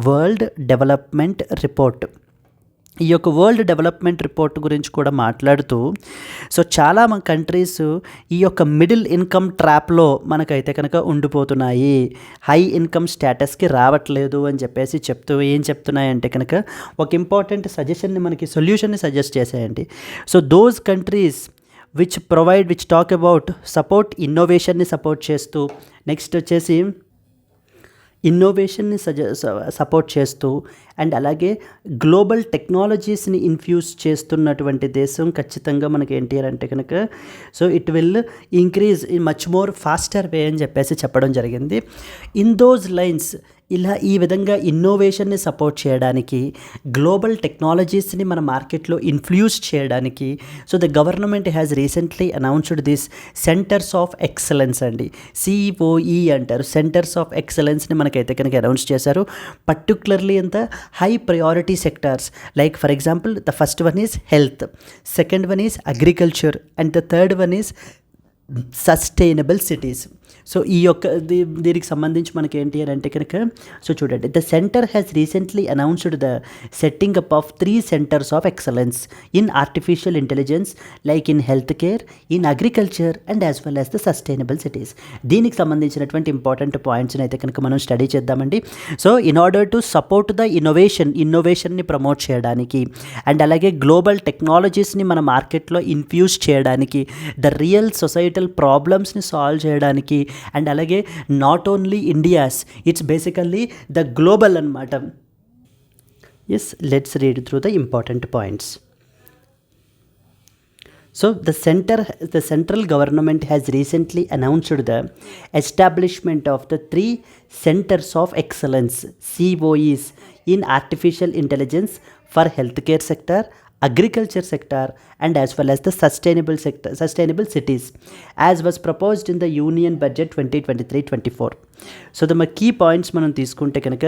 World development report. ఈ యొక్క వరల్డ్ డెవలప్మెంట్ రిపోర్ట్ గురించి కూడా మాట్లాడుతూ సో చాలా కంట్రీస్ ఈ యొక్క మిడిల్ ఇన్కమ్ ట్రాప్లో మనకైతే కనుక ఉండిపోతున్నాయి, హై ఇన్కమ్ స్టేటస్కి రావట్లేదు అని చెప్పేసి ఏం చెప్తున్నాయంటే కనుక ఒక ఇంపార్టెంట్ సజెషన్ని మనకి సొల్యూషన్ని సజెస్ట్ చేశాయండి. So those countries which talk about support ఇన్నోవేషన్ని సపోర్ట్ చేస్తూ, నెక్స్ట్ వచ్చేసి ఇన్నోవేషన్ని సపోర్ట్ చేస్తూ అండ్ అలాగే గ్లోబల్ టెక్నాలజీస్ని ఇన్ఫ్యూజ్ చేస్తున్నటువంటి దేశం ఖచ్చితంగా మనకి ఏంటి అంటే కనుక so it will increase in much more faster way అని చెప్పేసి చెప్పడం జరిగింది. ఇన్ దోస్ లైన్స్ ఈ విధంగా ఇన్నోవేషన్ని సపోర్ట్ చేయడానికి, గ్లోబల్ టెక్నాలజీస్ని మన మార్కెట్లో ఇన్ఫ్యూజ్ చేయడానికి so the government has recently announced this centres of excellence అండి, COE అంటారు. సెంటర్స్ ఆఫ్ ఎక్సలెన్స్ని మనకైతే కనుక అనౌన్స్ చేశారు. Particularly in the high priority sectors like for example the first one is health, second one is agriculture and the third one is sustainable cities. So ఈ యొక్క దీనికి సంబంధించి మనకి ఏంటి అని అంటే కనుక సో చూడండి, the centre has recently announced the setting up of 3 centres of excellence in artificial intelligence like in health care, in agriculture and as well as the sustainable cities. దీనికి సంబంధించినటువంటి ఇంపార్టెంట్ పాయింట్స్ని అయితే కనుక మనం స్టడీ చేద్దామండి. So in order to support the ఇన్నోవేషన్ని ప్రమోట్ చేయడానికి అండ్ అలాగే గ్లోబల్ టెక్నాలజీస్ని మన మార్కెట్లో ఇన్ఫ్యూజ్ చేయడానికి, ద రియల్ సొసైటల్ ప్రాబ్లమ్స్ని సాల్వ్ చేయడానికి అండ్ అలాగే not only India's, it's basically the global అన్నమాట. Yes, let's read through the important points. So the central government has recently announced the establishment of the 3 centers of excellence, COEs, in artificial intelligence for healthcare sector, agriculture sector and as well as the sustainable cities as was proposed in the union budget 2023-24. So the key points మనం తీసుకుంటే కనుక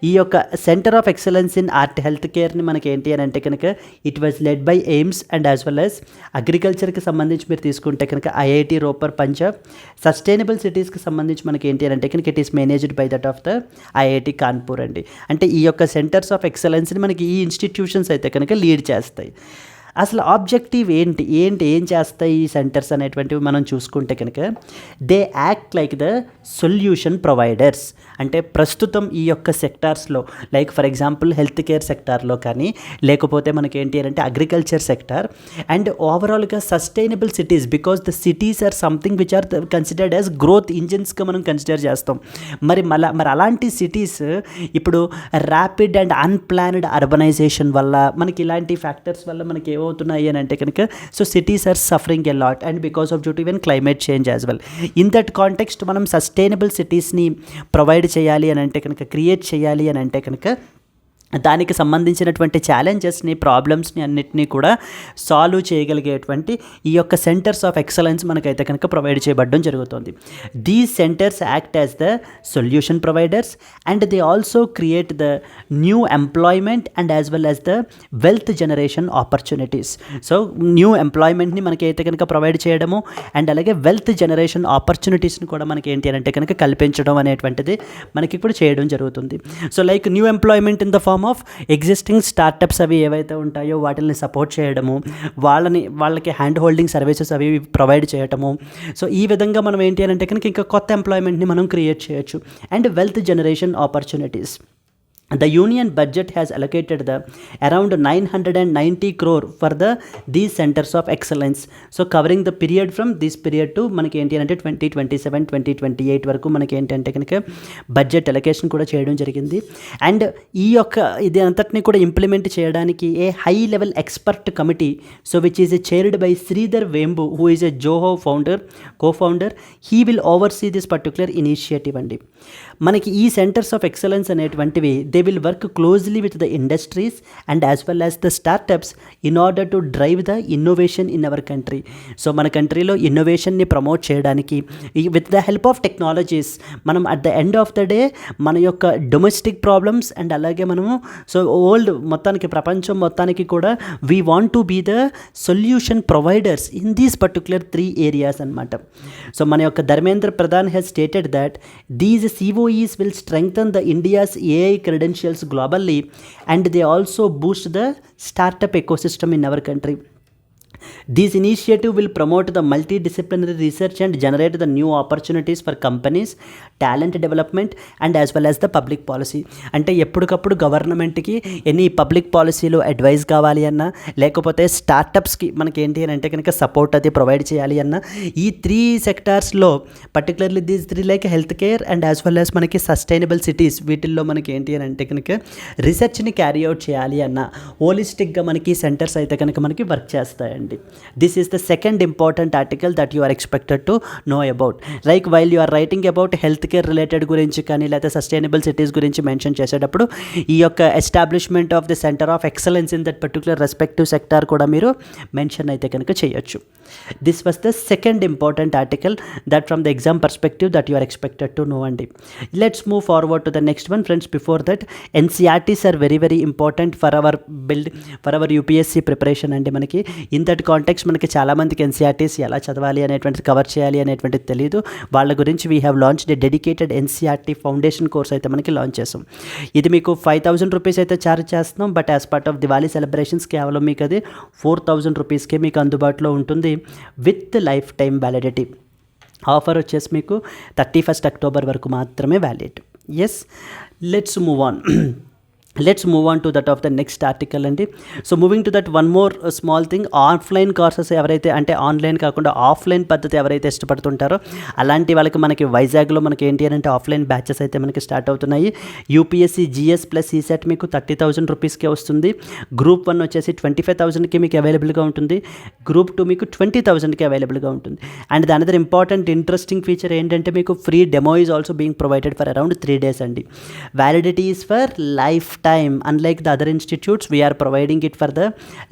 ఈ యొక్క centre of excellence in health కేర్ని మనకి ఏంటి అని అంటే కనుక it was led by AIIMS and as well as అగ్రికల్చర్కి సంబంధించి మీరు తీసుకుంటే కనుక IIT రోపర్ పంజాబ్, సస్టైనబుల్ సిటీస్కి సంబంధించి మనకి ఏంటి అని అంటే కనుక it is managed by that of the IIT Kanpur అండి. అంటే ఈ యొక్క సెంటర్స్ ఆఫ్ ఎక్సలెన్స్ని మనకి ఈ ఇన్స్టిట్యూషన్స్ అయితే కనుక లీడ్ చేస్తాయి. అసలు ఆబ్జెక్టివ్ ఏం చేస్తాయి ఈ సెంటర్స్ అనేటువంటివి మనం చూసుకుంటే కనుక they act like the solution providers. అంటే ప్రస్తుతం ఈ యొక్క సెక్టార్స్లో like for example health care సెక్టార్లో కానీ లేకపోతే మనకి ఏంటి అంటే అగ్రికల్చర్ సెక్టార్ అండ్ ఓవరాల్గా sustainable cities, because the cities are something which are considered as growth ఇంజిన్స్గా మనం కన్సిడర్ చేస్తాం. మరి అలాంటి సిటీస్ ఇప్పుడు ర్యాపిడ్ అండ్ అన్ప్లాన్డ్ అర్బనైజేషన్ వల్ల మనకి ఇలాంటి ఫ్యాక్టర్స్ వల్ల మనకి ఏమవుతున్నాయి అని అంటే కనుక so cities are suffering a lot and because of due to even climate change as well. In that context మనం సస్టైనబుల్ సిటీస్ని ప్రొవైడ్ ప్రొవైడ్ చేయాలి అని అంటే కనుక, క్రియేట్ చేయాలి అని అంటే కనుక దానికి సంబంధించినటువంటి ఛాలెంజెస్ని, ప్రాబ్లమ్స్ని అన్నిటినీ కూడా సాల్వ్ చేయగలిగేటువంటి ఈ యొక్క సెంటర్స్ ఆఫ్ ఎక్సలెన్స్ మనకైతే కనుక ప్రొవైడ్ చేయబడడం జరుగుతుంది. These centres act as the solution providers and they also create the new employment and as well as the wealth generation opportunities. So new ఎంప్లాయ్మెంట్ని మనకి అయితే కనుక ప్రొవైడ్ చేయడము అండ్ అలాగే వెల్త్ జనరేషన్ ఆపర్చునిటీస్ని కూడా మనకి ఏంటి అని అంటే కనుక కల్పించడం అనేటువంటిది మనకి ఇప్పుడు చేయడం జరుగుతుంది. So like new employment in the form of existing startups అవి ఏవైతే ఉంటాయో వాటిని సపోర్ట్ చేయడము, వాళ్ళకి హ్యాండ్ హోల్డింగ్ సర్వీసెస్ అవి ప్రొవైడ్ చేయటము. సో ఈ విధంగా మనం ఏంటి అని అంటే కనుక ఇంకా కొత్త ఎంప్లాయ్మెంట్ని మనం క్రియేట్ చేయొచ్చు. And wealth generation opportunities. The union budget has allocated the around 990 crore for these centers of excellence. So covering the period from this period to మనకి ఏంటి అంటే 2027-2028 వరకు మనకి ఏంటంటే కనుక బడ్జెట్ అలొకేషన్ కూడా చేయడం జరిగింది. అండ్ ఈ యొక్క ఇది అంతటిని కూడా ఇంప్లిమెంట్ చేయడానికి a high level expert committee, so which is chaired by Sridhar Vembu who is a Zoho co-founder. He will oversee this particular initiative అండి. మనకి ఈ సెంటర్స్ ఆఫ్ ఎక్సలెన్స్ అనేటువంటివి they will work closely with the industries and as well as the startups in order to drive the innovation in our country. So మన కంట్రీలో ఇన్నోవేషన్ని ప్రమోట్ చేయడానికి with the help of technologies మనం at the end of the day మన యొక్క డొమెస్టిక్ ప్రాబ్లమ్స్ అండ్ అలాగే మనము సో మొత్తానికి ప్రపంచం మొత్తానికి కూడా we want to be the solution providers in these particular 3 areas అనమాట. సో మన యొక్క Dharmendra Pradhan has stated that these COEs will strengthen the India's AI credentials globally and they also boost the startup ecosystem in our country. This initiative will promote the multidisciplinary research and generate the new opportunities for companies, talent development and as well as the public policy. అంటే ఎప్పటికప్పుడు గవర్నమెంట్కి ఎనీ పబ్లిక్ పాలసీలో అడ్వైస్ కావాలి అన్నా లేకపోతే స్టార్టప్స్కి మనకి ఏంటి అని అంటే కనుక సపోర్ట్ అది ప్రొవైడ్ చేయాలి అన్నా ఈ 3 సెక్టార్స్లో particularly these 3 like health care and as well as మనకి సస్టైనబుల్ సిటీస్ వీటిల్లో మనకి ఏంటి అని అంటే కనుక రీసెర్చ్ని క్యారీ అవుట్ చేయాలి అన్న హోలిస్టిక్గా మనకి సెంటర్స్ అయితే కనుక మనకి work చేస్తాయండి. This is the second important article that you are expected to know about. Like while you are writing about healthcare related గురించి కానీ లేకపోతే సస్టైనబుల్ సిటీస్ గురించి మెన్షన్ చేసేటప్పుడు ఈ యొక్క establishment of the centre of excellence in that particular respective sector కూడా మీరు మెన్షన్ అయితే కనుక చేయొచ్చు. This was the second important article that from the exam perspective that you are expected to know అండి. Let's move forward to the next one friends. Before that NCERTs are very very important for our UPSC preparation అండి. మనకి ఇన్ దట్ కాంటెక్స్ట్ మనకి చాలామందికి ఎన్సీఆర్టీస్ ఎలా చదవాలి అనేటువంటిది కవర్ చేయాలి అనేటువంటిది తెలియదు. వాళ్ళ గురించి we have launched a dedicated NCERT foundation course అయితే మనకి లాంచ్ చేసాం. ఇది మీకు 5,000 రూపీస్ అయితే ఛార్జ్ చేస్తున్నాం. But as part of Diwali celebrations కేవలం మీకు అది 4,000 రూపీస్కే మీకు అందుబాటులో ఉంటుంది with life time validity. Offer వచ్చేసి మీకు 31st అక్టోబర్ వరకు మాత్రమే valid. Yes, let's move on to that of the next article అండి. So moving to that one more small thing, offline courses ఎవరైతే అంటే ఆన్లైన్ కాకుండా ఆఫ్లైన్ పద్ధతి ఎవరైతే ఇష్టపడుతుంటారో అలాంటి వాళ్ళకి మనకి వైజాగ్లో మనకి ఏంటి అంటే ఆఫ్లైన్ బ్యాచెస్ అయితే మనకి స్టార్ట్ అవుతున్నాయి. యూపీఎస్సీ జీఎస్ ప్లస్ ఈసెట్ మీకు 30,000 రూపీస్కే వస్తుంది. గ్రూప్ 1 వచ్చేసి 25,000కి మీకు అవైలబుల్గా ఉంటుంది. గ్రూప్ 2 మీకు 20,000కి అవైలబుల్గా ఉంటుంది. And the another important interesting feature ఏంటంటే మీకు free demo is also being provided for around 3 days అండి. Validity is for life time. Unlike the other institutes, we are providing it for the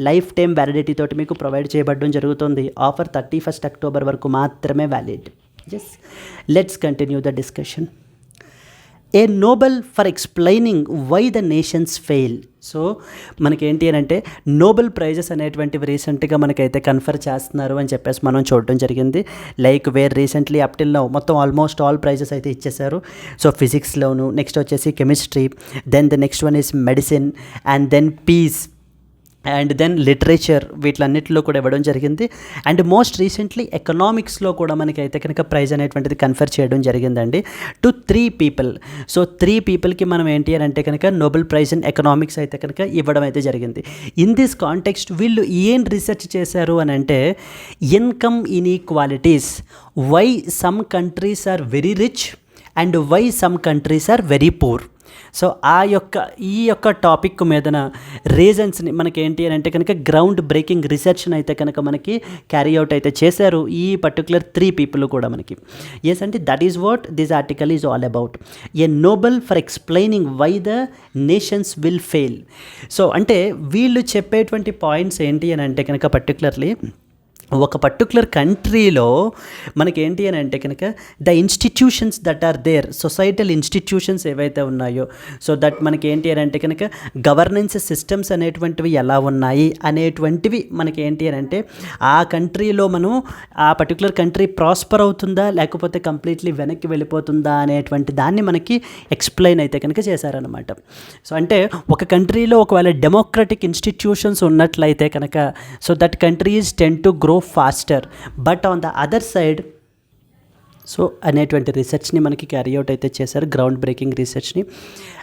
lifetime validity తోటి మీకు ప్రొవైడ్ చేయబడడం జరుగుతుంది. ఆఫర్ 31st అక్టోబర్ వరకు మాత్రమే valid. Yes, let's continue the discussion. A Nobel for explaining why the nations fail. So మనకేంటి అని అంటే నోబెల్ ప్రైజెస్ అనేటువంటివి రీసెంట్గా మనకైతే కన్ఫర్ చేస్తున్నారు అని చెప్పేసి మనం చూడడం జరిగింది. Like where recently up till now మొత్తం ఆల్మోస్ట్ ఆల్ ప్రైజెస్ అయితే ఇచ్చేశారు. సో ఫిజిక్స్లోను, నెక్స్ట్ వచ్చేసి chemistry, then the next one is medicine and then peace and then literature, వీటిలన్నిటిలో కూడా ఇవ్వడం జరిగింది. అండ్ మోస్ట్ రీసెంట్లీ ఎకనామిక్స్లో కూడా మనకైతే కనుక ప్రైజ్ అనేటువంటిది కన్ఫర్ చేయడం జరిగిందండి టు 3 people. సో 3 peopleకి మనం ఏంటి అని అంటే కనుక నోబెల్ ప్రైజ్ ఇన్ ఎకనామిక్స్ అయితే కనుక ఇవ్వడం అయితే జరిగింది. ఇన్ దిస్ కాంటెక్స్ట్ వీళ్ళు ఏం రీసెర్చ్ చేశారు అని అంటే income inequalities, why some countries are very rich and why some countries are very poor. So ఈ యొక్క టాపిక్ మీదన రీజన్స్ని మనకి ఏంటి అని అంటే కనుక గ్రౌండ్ బ్రేకింగ్ రీసెర్చ్ని అయితే కనుక మనకి క్యారీ అవుట్ అయితే చేశారు ఈ పర్టికులర్ 3 పీపుల్ కూడా మనకి. ఎస్ అంటే that is what this article is all about, a Nobel for explaining why the nations will fail. So అంటే వీళ్ళు చెప్పేటువంటి పాయింట్స్ ఏంటి అని అంటే కనుక పర్టికులర్లీ ఒక పర్టికులర్ కంట్రీలో మనకేంటి అని అంటే కనుక the institutions that are there, societal institutions ఏవైతే ఉన్నాయో, సో దట్ మనకి ఏంటి అని అంటే కనుక గవర్నెన్స్ సిస్టమ్స్ అనేటువంటివి ఎలా ఉన్నాయి అనేటువంటివి మనకి ఏంటి అని అంటే ఆ కంట్రీలో మనం ఆ పర్టికులర్ కంట్రీ ప్రాస్పర్ అవుతుందా లేకపోతే కంప్లీట్లీ వెనక్కి వెళ్ళిపోతుందా అనేటువంటి దాన్ని మనకి ఎక్స్ప్లెయిన్ అయితే కనుక చేశారనమాట. సో అంటే ఒక కంట్రీలో ఒకవేళ డెమోక్రటిక్ ఇన్స్టిట్యూషన్స్ ఉన్నట్లయితే కనుక so that countries tend to grow faster, but on the other side so అనేటువంటి రీసెర్చ్ని మనకి క్యారీ అవుట్ అయితే చేశారు, గ్రౌండ్ బ్రేకింగ్ రీసెర్చ్ని.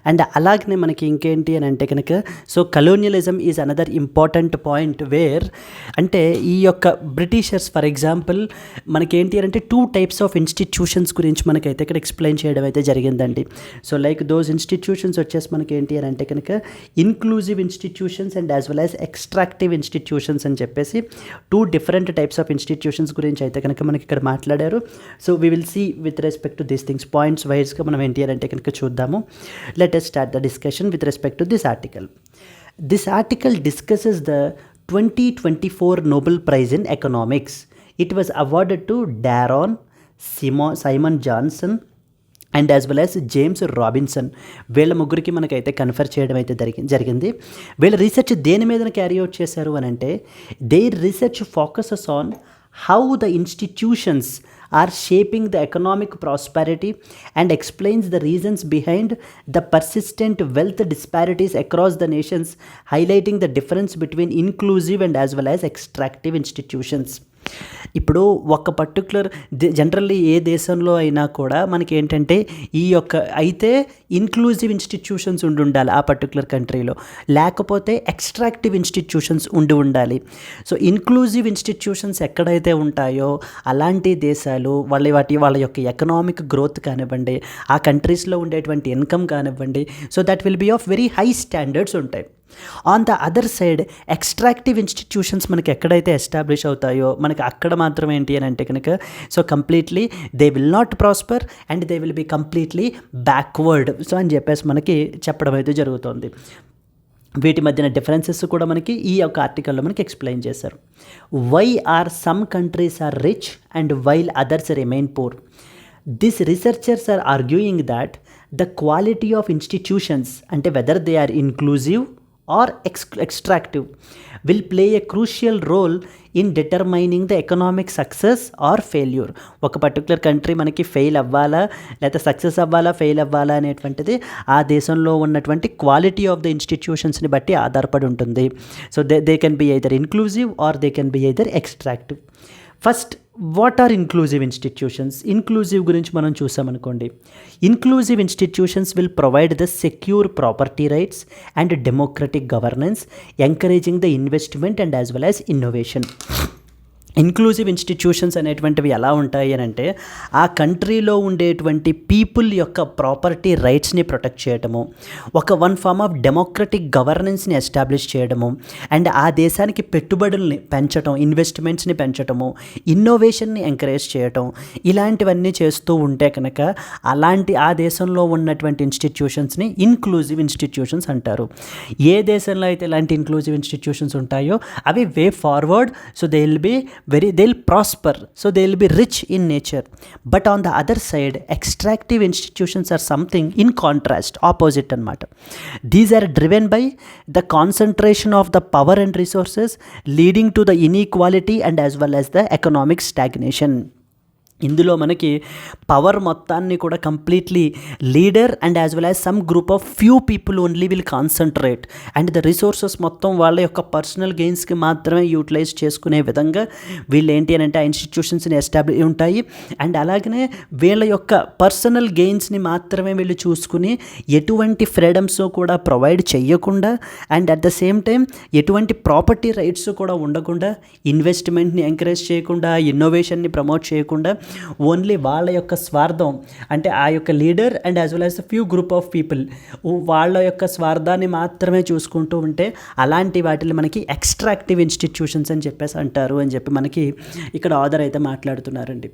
అండ్ అలాగనే మనకి ఇంకేంటి అని అంటే కనుక so colonialism is another important point where అంటే ఈ యొక్క బ్రిటిషర్స్ ఫర్ ఎగ్జాంపుల్ మనకేంటి అని అంటే 2 types ఆఫ్ ఇన్స్టిట్యూషన్స్ గురించి మనకైతే ఇక్కడ ఎక్స్ప్లెయిన్ చేయడం అయితే జరిగిందండి. సో లైక్ దోస్ ఇన్స్టిట్యూషన్స్ వచ్చేసి మనకి ఏంటి అని అంటే కనుక inclusive institutions and as well as extractive institutions అని చెప్పేసి 2 different types ఆఫ్ ఇన్స్టిట్యూషన్స్ గురించి అయితే కనుక మనకి ఇక్కడ మాట్లాడారు. So will see with respect to these things points వైజ్గా మనం ఏంటి అంటే కనుక చూద్దాము. Let us start the discussion with respect to this article. This article discusses the 2024 Nobel Prize in Economics. It was awarded to Darren, Simon Johnson and as well as James Robinson. వీళ్ళ ముగ్గురికి మనకైతే కన్ఫర్ చేయడం అయితే జరిగింది. వీళ్ళ రీసెర్చ్ దేని మీద క్యారీ అవుట్ చేశారు అని అంటే there research focuses on how the institutions are shaping the economic prosperity and explains the reasons behind the persistent wealth disparities across the nations, highlighting the difference between inclusive and as well as extractive institutions. ఇప్పుడు ఒక పర్టికులర్ జనరల్లీ ఏ దేశంలో అయినా కూడా మనకి ఏంటంటే ఈ యొక్క అయితే ఇన్క్లూజివ్ ఇన్స్టిట్యూషన్స్ ఉండాలి ఆ పర్టికులర్ కంట్రీలో, లేకపోతే ఎక్స్ట్రాక్టివ్ ఇన్స్టిట్యూషన్స్ ఉండాలి. సో ఇన్క్లూజివ్ ఇన్స్టిట్యూషన్స్ ఎక్కడైతే ఉంటాయో అలాంటి దేశాలు వాళ్ళ యొక్క ఎకనామిక్ గ్రోత్ కానివ్వండి, ఆ కంట్రీస్లో ఉండేటువంటి ఇన్కమ్ కానివ్వండి, so that will be of very high standards ఉంటాయి. On the other side extractive institutions మనకి ఎక్కడైతే ఎస్టాబ్లిష్ అవుతాయో మనకి అక్కడ మాత్రం ఏంటి అని అంటే కనుక so completely they will not prosper and they will be completely backward. So అని చెప్పేసి మనకి చెప్పడం అయితే జరుగుతుంది. వీటి మధ్యన డిఫరెన్సెస్ కూడా మనకి ఈ యొక్క ఆర్టికల్లో మనకి ఎక్స్ప్లెయిన్ చేశారు. Why are some countries are rich and while others remain poor. These researchers are arguing that the quality of institutions and whether they are inclusive or extractive will play a crucial role in determining the economic success or failure. ఒక పర్టికులర్ కంట్రీ మనకి ఫెయిల్ అవ్వాలా లేదా సక్సెస్ అవ్వాలా ఫెయిల్ అవ్వాలా అనేటువంటిది ఆ దేశంలో ఉన్నటువంటి క్వాలిటీ ఆఫ్ ద ఇన్స్టిట్యూషన్స్ని బట్టి ఆధారపడి ఉంటుంది. So they can be either inclusive or they can be either extractive. First what are inclusive institutions? Inclusive గురించి మనం చూసామనుకోండి, inclusive institutions will provide the secure property rights and democratic governance, encouraging the investment and as well as innovation. Inclusive institutions అనేటువంటివి ఎలా ఉంటాయి అని అంటే ఆ కంట్రీలో ఉండేటువంటి పీపుల్ యొక్క ప్రాపర్టీ రైట్స్ని ప్రొటెక్ట్ చేయడము, వన్ ఫార్మ్ ఆఫ్ డెమోక్రటిక్ గవర్నెన్స్ని ఎస్టాబ్లిష్ చేయడము, అండ్ ఆ దేశానికి పెట్టుబడుల్ని పెంచడం, ఇన్వెస్ట్మెంట్స్ని పెంచడము, ఇన్నోవేషన్ని ఎంకరేజ్ చేయటం, ఇలాంటివన్నీ చేస్తూ ఉంటే కనుక అలాంటి ఆ దేశంలో ఉన్నటువంటి ఇన్స్టిట్యూషన్స్ని ఇన్క్లూజివ్ ఇన్స్టిట్యూషన్స్ అంటారు. ఏ దేశంలో అయితే ఇలాంటి ఇన్క్లూజివ్ ఇన్స్టిట్యూషన్స్ ఉంటాయో అవి way forward, so they will be they'll prosper, so they'll be rich in nature. But on the other side extractive institutions are something in contrast, opposite anamata. These are driven by the concentration of the power and resources, leading to the inequality and as well as the economic stagnation. ఇందులో మనకి పవర్ మొత్తాన్ని కూడా completely leader and as well as some group of few people only will concentrate and the resources మొత్తం వాళ్ళ యొక్క పర్సనల్ గెయిన్స్కి మాత్రమే యూటిలైజ్ చేసుకునే విధంగా వీళ్ళు ఏంటి అని అంటే ఆ ఇన్స్టిట్యూషన్స్ని ఎస్టాబ్లిష్ ఉంటాయి. అండ్ అలాగనే వీళ్ళ యొక్క పర్సనల్ గెయిన్స్ని మాత్రమే వీళ్ళు చూసుకుని ఎటువంటి ఫ్రీడమ్స్ కూడా ప్రొవైడ్ చేయకుండా and at the same time ఎటువంటి ప్రాపర్టీ రైట్స్ కూడా ఉండకుండా, ఇన్వెస్ట్మెంట్ని ఎంకరేజ్ చేయకుండా, ఇన్నోవేషన్ని ప్రమోట్ చేయకుండా ఓన్లీ వాళ్ళ యొక్క స్వార్థం, అంటే ఆ యొక్క leader and as well as few group of people వాళ్ళ యొక్క స్వార్థాన్ని మాత్రమే చూసుకుంటూ ఉంటే అలాంటి వాటిని మనకి ఎక్స్ట్రాక్టివ్ ఇన్స్టిట్యూషన్స్ అని చెప్పేసి అంటారు అని చెప్పి మనకి ఇక్కడ ఆథర్ అయితే మాట్లాడుతున్నారండి.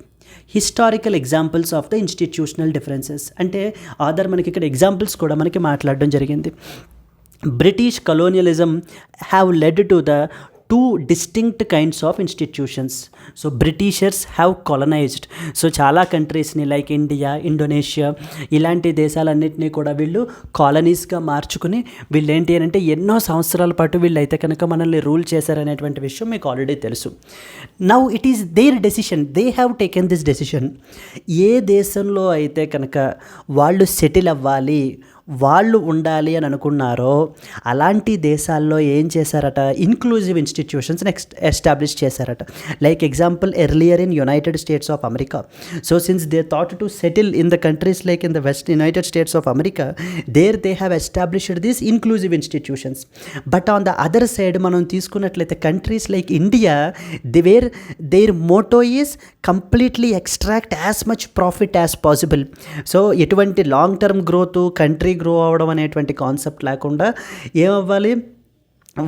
Historical examples of the institutional differences అంటే ఆథర్ మనకి ఇక్కడ ఎగ్జాంపుల్స్ కూడా మనకి మాట్లాడడం జరిగింది. British colonialism have led to the two distinct kinds of institutions. So Britishers have colonized. So చాలా కంట్రీస్ని లైక్ ఇండియా, ఇండోనేషియా ఇలాంటి దేశాలన్నింటినీ కూడా వీళ్ళు కాలనీస్గా మార్చుకుని వీళ్ళు ఏంటి అని అంటే ఎన్నో సంవత్సరాల పాటు వీళ్ళు అయితే కనుక మనల్ని రూల్ చేశారనేటువంటి విషయం మీకు ఆల్రెడీ తెలుసు. Now it is their decision, they have taken this decision. ఏ దేశంలో అయితే కనుక వాళ్ళు సెటిల్ అవ్వాలి, వాళ్ళు ఉండాలి అని అనుకున్నారో అలాంటి దేశాల్లో ఏం చేశారట, ఇన్క్లూజివ్ ఇన్స్టిట్యూషన్స్ ఎస్టాబ్లిష్ చేశారట. Like example earlier in United States of America. So since they thought to settle in the countries like in the west United States of America, there they have established these inclusive institutions. But on the other side మనం తీసుకున్నట్లయితే countries like India, their motto is completely extract as much profit as possible. So ఎటువంటి long term growth, country grow అవ్వడం అనేటువంటి కాన్సెప్ట్ లేకుండా ఏమవ్వాలి,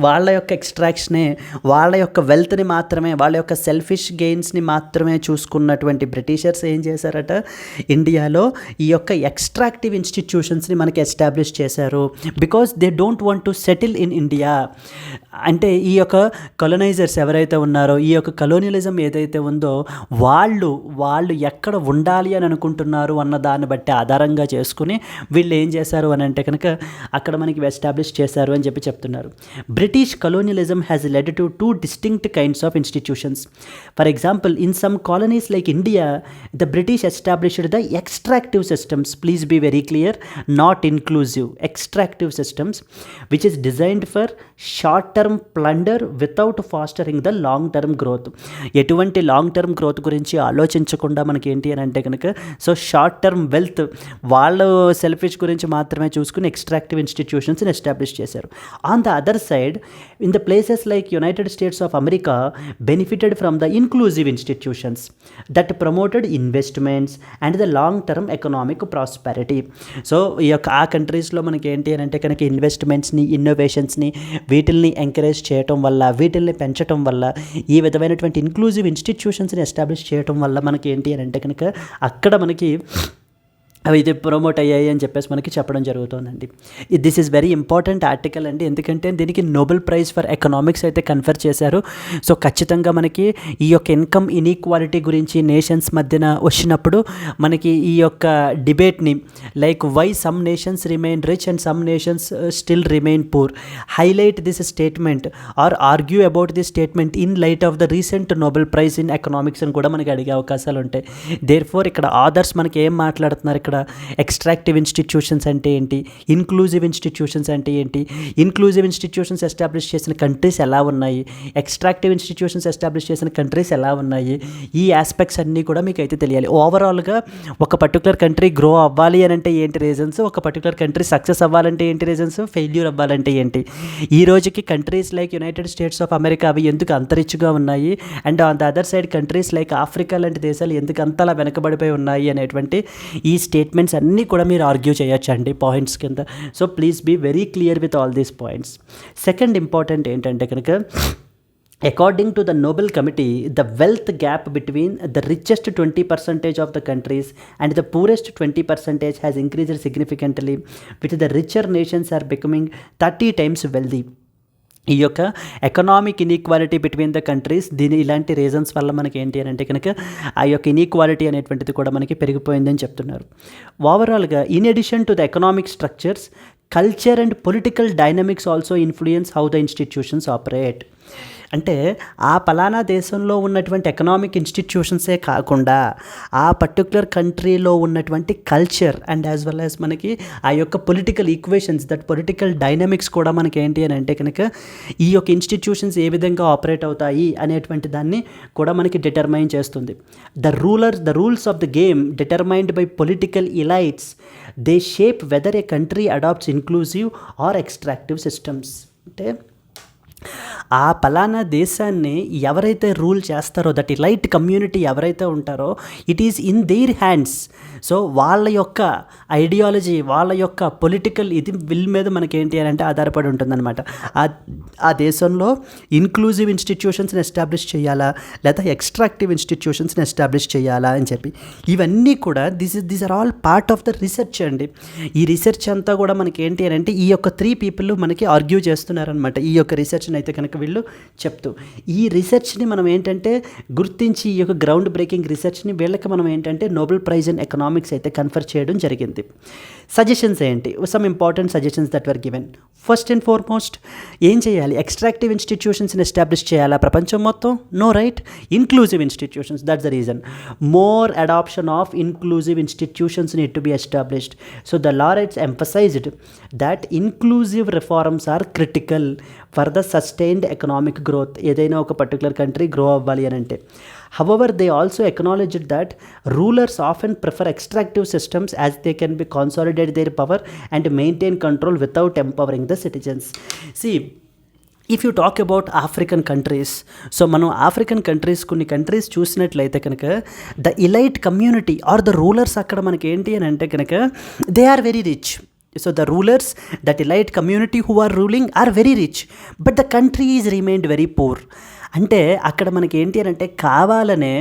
వాళ్ళ యొక్క ఎక్స్ట్రాక్షనే, వాళ్ళ యొక్క వెల్త్ని మాత్రమే, వాళ్ళ యొక్క సెల్ఫిష్ గెయిన్స్ని మాత్రమే చూసుకున్నటువంటి బ్రిటిషర్స్ ఏం చేశారట, ఇండియాలో ఈ యొక్క ఎక్స్ట్రాక్టివ్ ఇన్స్టిట్యూషన్స్ని మనకి ఎస్టాబ్లిష్ చేశారు. Because they don't want to settle in India. అంటే ఈ యొక్క కొలనైజర్స్ ఎవరైతే ఉన్నారో, ఈ యొక్క కలోనియలిజం ఏదైతే ఉందో వాళ్ళు ఎక్కడ ఉండాలి అని అనుకుంటున్నారు అన్న దాన్ని బట్టి ఆధారంగా చేసుకుని వీళ్ళు ఏం చేశారు అని అంటే కనుక అక్కడ మనకి ఎస్టాబ్లిష్ చేశారు అని చెప్పి చెప్తున్నారు. British colonialism has led to two distinct kinds of institutions. For example, in some colonies like India, the British established the extractive systems. Please be very clear, not inclusive. Extractive systems, which is designed for short-term plunder without fostering the long-term growth. ఎటువంటి లాంగ్ టర్మ్ గ్రోత్ గురించి ఆలోచించకుండా మనకి ఏంటి అని అంటే కనుక సో షార్ట్ టర్మ్ వెల్త్ వాళ్ళు సెల్ఫిష్ గురించి మాత్రమే చూసుకుని ఎక్స్ట్రాక్టివ్ ఇన్స్టిట్యూషన్స్ని ఎస్టాబ్లిష్ చేశారు. On the other side, in the places like United States of America benefited from the inclusive institutions that promoted investments and the long term economic prosperity. So ఈ యొక్క ఆ కంట్రీస్లో మనకి ఏంటి అని అంటే కనుక ఇన్వెస్ట్మెంట్స్ని, ఇన్నోవేషన్స్ని వీటిల్ని ఎంకరేజ్ చేయటం వల్ల, వీటిల్ని పెంచడం వల్ల, ఈ విధమైనటువంటి ఇన్క్లూజివ్ ఇన్స్టిట్యూషన్స్ని ఎస్టాబ్లిష్ చేయటం వల్ల మనకి ఏంటి అని అంటే కనుక అక్కడ మనకి అవి ఇది ప్రమోట్ అయ్యాయి అని చెప్పేసి మనకి చెప్పడం జరుగుతుందండి. This is very important article అండి, ఎందుకంటే దీనికి నోబెల్ ప్రైజ్ ఫర్ ఎకనామిక్స్ అయితే కన్ఫర్ చేశారు. సో ఖచ్చితంగా మనకి ఈ యొక్క ఇన్కమ్ ఇన్ఈక్వాలిటీ గురించి నేషన్స్ మధ్యన వచ్చినప్పుడు మనకి ఈ యొక్క డిబేట్ని like why some nations remain rich and some nations still remain poor, highlight this statement or argue about this statement in light of the recent Nobel prize in economics అని కూడా మనకి అడిగే అవకాశాలు ఉంటాయి. దేర్ ఫోర్ ఇక్కడ ఆథర్స్ మనకి ఏం మాట్లాడుతున్నారు, ఇక్కడ ఎక్స్ట్రాక్టివ్ ఇన్స్టిట్యూషన్స్ అంటే ఏంటి, ఇన్క్లూజివ్ ఇన్స్టిట్యూషన్స్ అంటే ఏంటి, ఇన్క్లూజివ్ ఇన్స్టిట్యూషన్స్ ఎస్టాబ్లిష్ చేసిన కంట్రీస్ ఎలా ఉన్నాయి, ఎక్స్ట్రాక్టివ్ ఇన్స్టిట్యూషన్స్ ఎస్టాబ్లిష్ చేసిన కంట్రీస్ ఎలా ఉన్నాయి, ఈ ఆస్పెక్ట్స్ అన్నీ కూడా మీకు అయితే తెలియాలి. ఓవరాల్గా ఒక పర్టికులర్ కంట్రీ గ్రో అవ్వాలి అని అంటే ఏంటి రీజన్స్, ఒక పర్టికులర్ కంట్రీ సక్సెస్ అవ్వాలంటే ఏంటి రీజన్స్, ఫెయిల్యూర్ అవ్వాలంటే ఏంటి, ఈ రోజుకి countries like United States of America అవి ఎందుకు అంతరిచ్చుగా ఉన్నాయి, and on the other side countries like Africa లాంటి దేశాలు ఎందుకు అంతలా వెనకబడిపోయి ఉన్నాయి అనేటువంటి ఈ స్టేట్మెంట్స్ అన్నీ కూడా మీరు ఆర్గ్యూ చేయొచ్చండి పాయింట్స్ కింద. So please be very clear with all these points. Second important ఏంటంటే కనుక according to the Nobel Committee, the wealth gap between the richest 20% of the countries and the poorest 20% has increased significantly, with the richer nations are becoming 30 times wealthy. ఈ యొక్క economic inequality between the countries, ఇలాంటి రీజన్స్ వల్ల మనకి ఏంటి అని అంటే కనుక ఆ యొక్క ఇన్ఈక్వాలిటీ అనేటువంటిది కూడా మనకి పెరిగిపోయిందని చెప్తున్నారు. ఓవరాల్గా in addition to the economic structures, culture and political dynamics also influence how the institutions operate. అంటే ఆ పలానా దేశంలో ఉన్నటువంటి ఎకనామిక్ ఇన్స్టిట్యూషన్సే కాకుండా ఆ పర్టికులర్ కంట్రీలో ఉన్నటువంటి culture and as well as మనకి ఆ యొక్క political equations, that political dynamics కూడా మనకి ఏంటి అని అంటే కనుక ఈ యొక్క ఇన్స్టిట్యూషన్స్ ఏ విధంగా ఆపరేట్ అవుతాయి అనేటువంటి దాన్ని కూడా మనకి డిటర్మైన్ చేస్తుంది. The rules of the game determined by political elites, they shape whether a country adopts inclusive or extractive systems. అంటే ఆ పలానా దేశాన్ని ఎవరైతే రూల్ చేస్తారో, దట్ ఎలైట్ కమ్యూనిటీ ఎవరైతే ఉంటారో, it is in their hands. So వాళ్ళ యొక్క ఐడియాలజీ, వాళ్ళ యొక్క పొలిటికల్ ఇది విల్ మీద మనకి ఏంటి అని అంటే ఆధారపడి ఉంటుందన్నమాట. ఆ దేశంలో ఇన్క్లూజివ్ ఇన్స్టిట్యూషన్స్ని ఎస్టాబ్లిష్ చేయాలా, లేదా ఎక్స్ట్రాక్టివ్ ఇన్స్టిట్యూషన్స్ని ఎస్టాబ్లిష్ చేయాలా అని చెప్పి ఇవన్నీ కూడా these are all part of the research అండి. ఈ రీసెర్చ్ అంతా కూడా మనకి ఏంటి అని అంటే ఈ యొక్క 3 పీపుల్ మనకి ఆర్గ్యూ చేస్తున్నారనమాట. ఈ యొక్క రీసెర్చ్ని అయితే కనుక వీళ్ళు చెప్తూ, ఈ రీసెర్చ్ని మనం ఏంటంటే గుర్తించి, ఈ యొక్క గ్రౌండ్ బ్రేకింగ్ రీసెర్చ్ని వీళ్ళకి మనం ఏంటంటే నోబెల్ ప్రైజ్ ఇన్ ఎకనామిక్స్ అయితే కన్ఫర్ చేయడం జరిగింది. సజెషన్స్ ఏంటి? Some important suggestions that were given. First and foremost ఏం చేయాలి? ఎక్స్ట్రాక్టివ్ ఇన్స్టిట్యూషన్స్ని ఎస్టాబ్లిష్ చేయాలా ప్రపంచం మొత్తం? No, right. Inclusive institutions, that's the reason. More adoption of inclusive institutions need to be established. So the laureates emphasized that inclusive reforms are critical for the sustained economic growth. ఏదైనా ఒక పర్టికులర్ కంట్రీ గ్రో అవ్వాలి అని అంటే. However, they also acknowledged that rulers often prefer extractive systems as they can be consolidate their power and maintain control without empowering the citizens. See, if you talk about African countries, so మనం ఆఫ్రికన్ కంట్రీస్ కొన్ని కంట్రీస్ చూసినట్లయితే కనుక the elite community or the rulers అక్కడ మనకి ఏంటి అని అంటే కనుక they are very rich. So the rulers, that elite community who are ruling are very rich, but the country is remained very poor. అంటే అక్కడ మనకి ఏంటి అని అంటే కావాలనే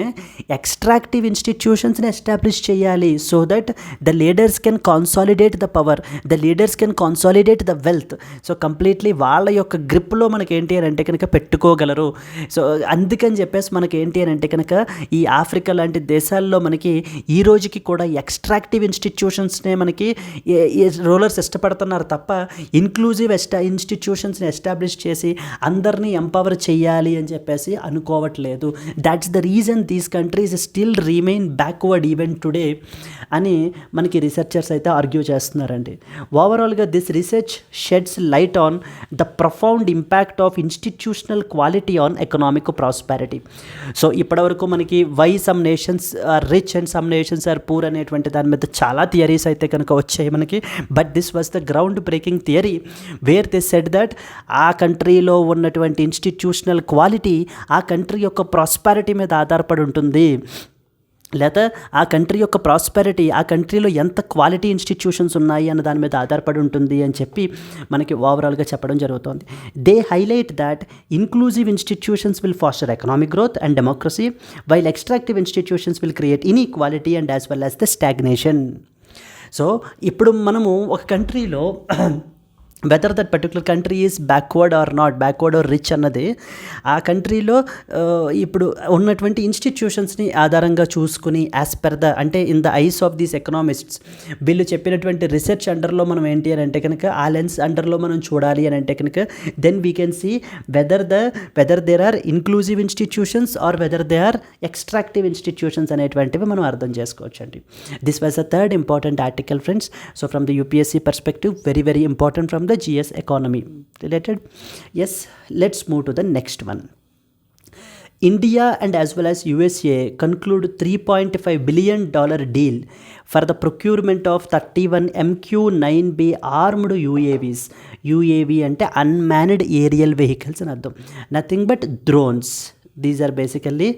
ఎక్స్ట్రాక్టివ్ ఇన్స్టిట్యూషన్స్ని ఎస్టాబ్లిష్ చేయాలి, so that the leaders can consolidate the power, the leaders can consolidate the wealth. So completely వాళ్ళ యొక్క గ్రిప్లో మనకి ఏంటి అని అంటే కనుక పెట్టుకోగలరు. సో అందుకని చెప్పేసి మనకి ఏంటి అని అంటే కనుక ఈ ఆఫ్రికా లాంటి దేశాల్లో మనకి ఈ రోజుకి కూడా ఎక్స్ట్రాక్టివ్ ఇన్స్టిట్యూషన్స్నే మనకి రూలర్స్ ఇష్టపడుతున్నారు తప్ప ఇన్క్లూజివ్ ఇన్స్టిట్యూషన్స్ని ఎస్టాబ్లిష్ చేసి అందరినీ ఎంపవర్ చేయాలి అని చెప్పేసి అనుకోవట్లేదు. That's the reason these countries still remain backward even today అని మనకి రీసెర్చర్స్ అయితే ఆర్గ్యూ చేస్తున్నారండి. ఓవరాల్గా this research sheds light on the profound impact of institutional quality on economic prosperity. So ఇప్పటివరకు మనకి why some nations are rich and some nations are poor అనేటువంటి దాని మీద చాలా థియరీస్ అయితే కనుక వచ్చాయి మనకి. But this was the ground breaking theory where they said that ఆ కంట్రీలో ఉన్నటువంటి ఇన్స్టిట్యూషనల్ క్వాలిటీ ఆ కంట్రీ యొక్క ప్రాస్పారిటీ మీద ఆధారపడి ఉంటుంది, లేదా ఆ కంట్రీ యొక్క ప్రాస్పెరిటీ, ఆ కంట్రీలో ఎంత క్వాలిటీ ఇన్స్టిట్యూషన్స్ ఉన్నాయి అన్న దాని మీద ఆధారపడి ఉంటుంది అని చెప్పి మనకి ఓవరాల్గా చెప్పడం జరుగుతుంది. They highlight that inclusive institutions will foster economic growth and democracy, while extractive institutions will create inequality and as well as the stagnation. So ఇప్పుడు మనము ఒక కంట్రీలో whether that particular country is backward or not, backward or rich అన్నది ఆ కంట్రీలో ఇప్పుడు ఉన్నటువంటి ఇన్స్టిట్యూషన్స్ని ఆధారంగా చూసుకుని యాజ్ పర్ ద అంటే in the eyes of these economists వీళ్ళు చెప్పినటువంటి రీసెర్చ్ అండర్లో మనం ఏంటి అని అంటే కనుక ఆ లెన్స్ అండర్లో మనం చూడాలి అని అంటే కనుక then we can see whether there are inclusive institutions or whether they are extractive institutions అనేటువంటివి మనం అర్థం చేసుకోవచ్చు అండి. This was the third important article friends. So from the UPSC perspective, very very important from the GS economy related. Yes, let's move to the next one. India and as well as USA conclude $3.5 billion deal for the procurement of 31 MQ-9B armed UAVs. UAV అంటే unmanned aerial vehicles అని అర్థం, nothing but drones. These are basically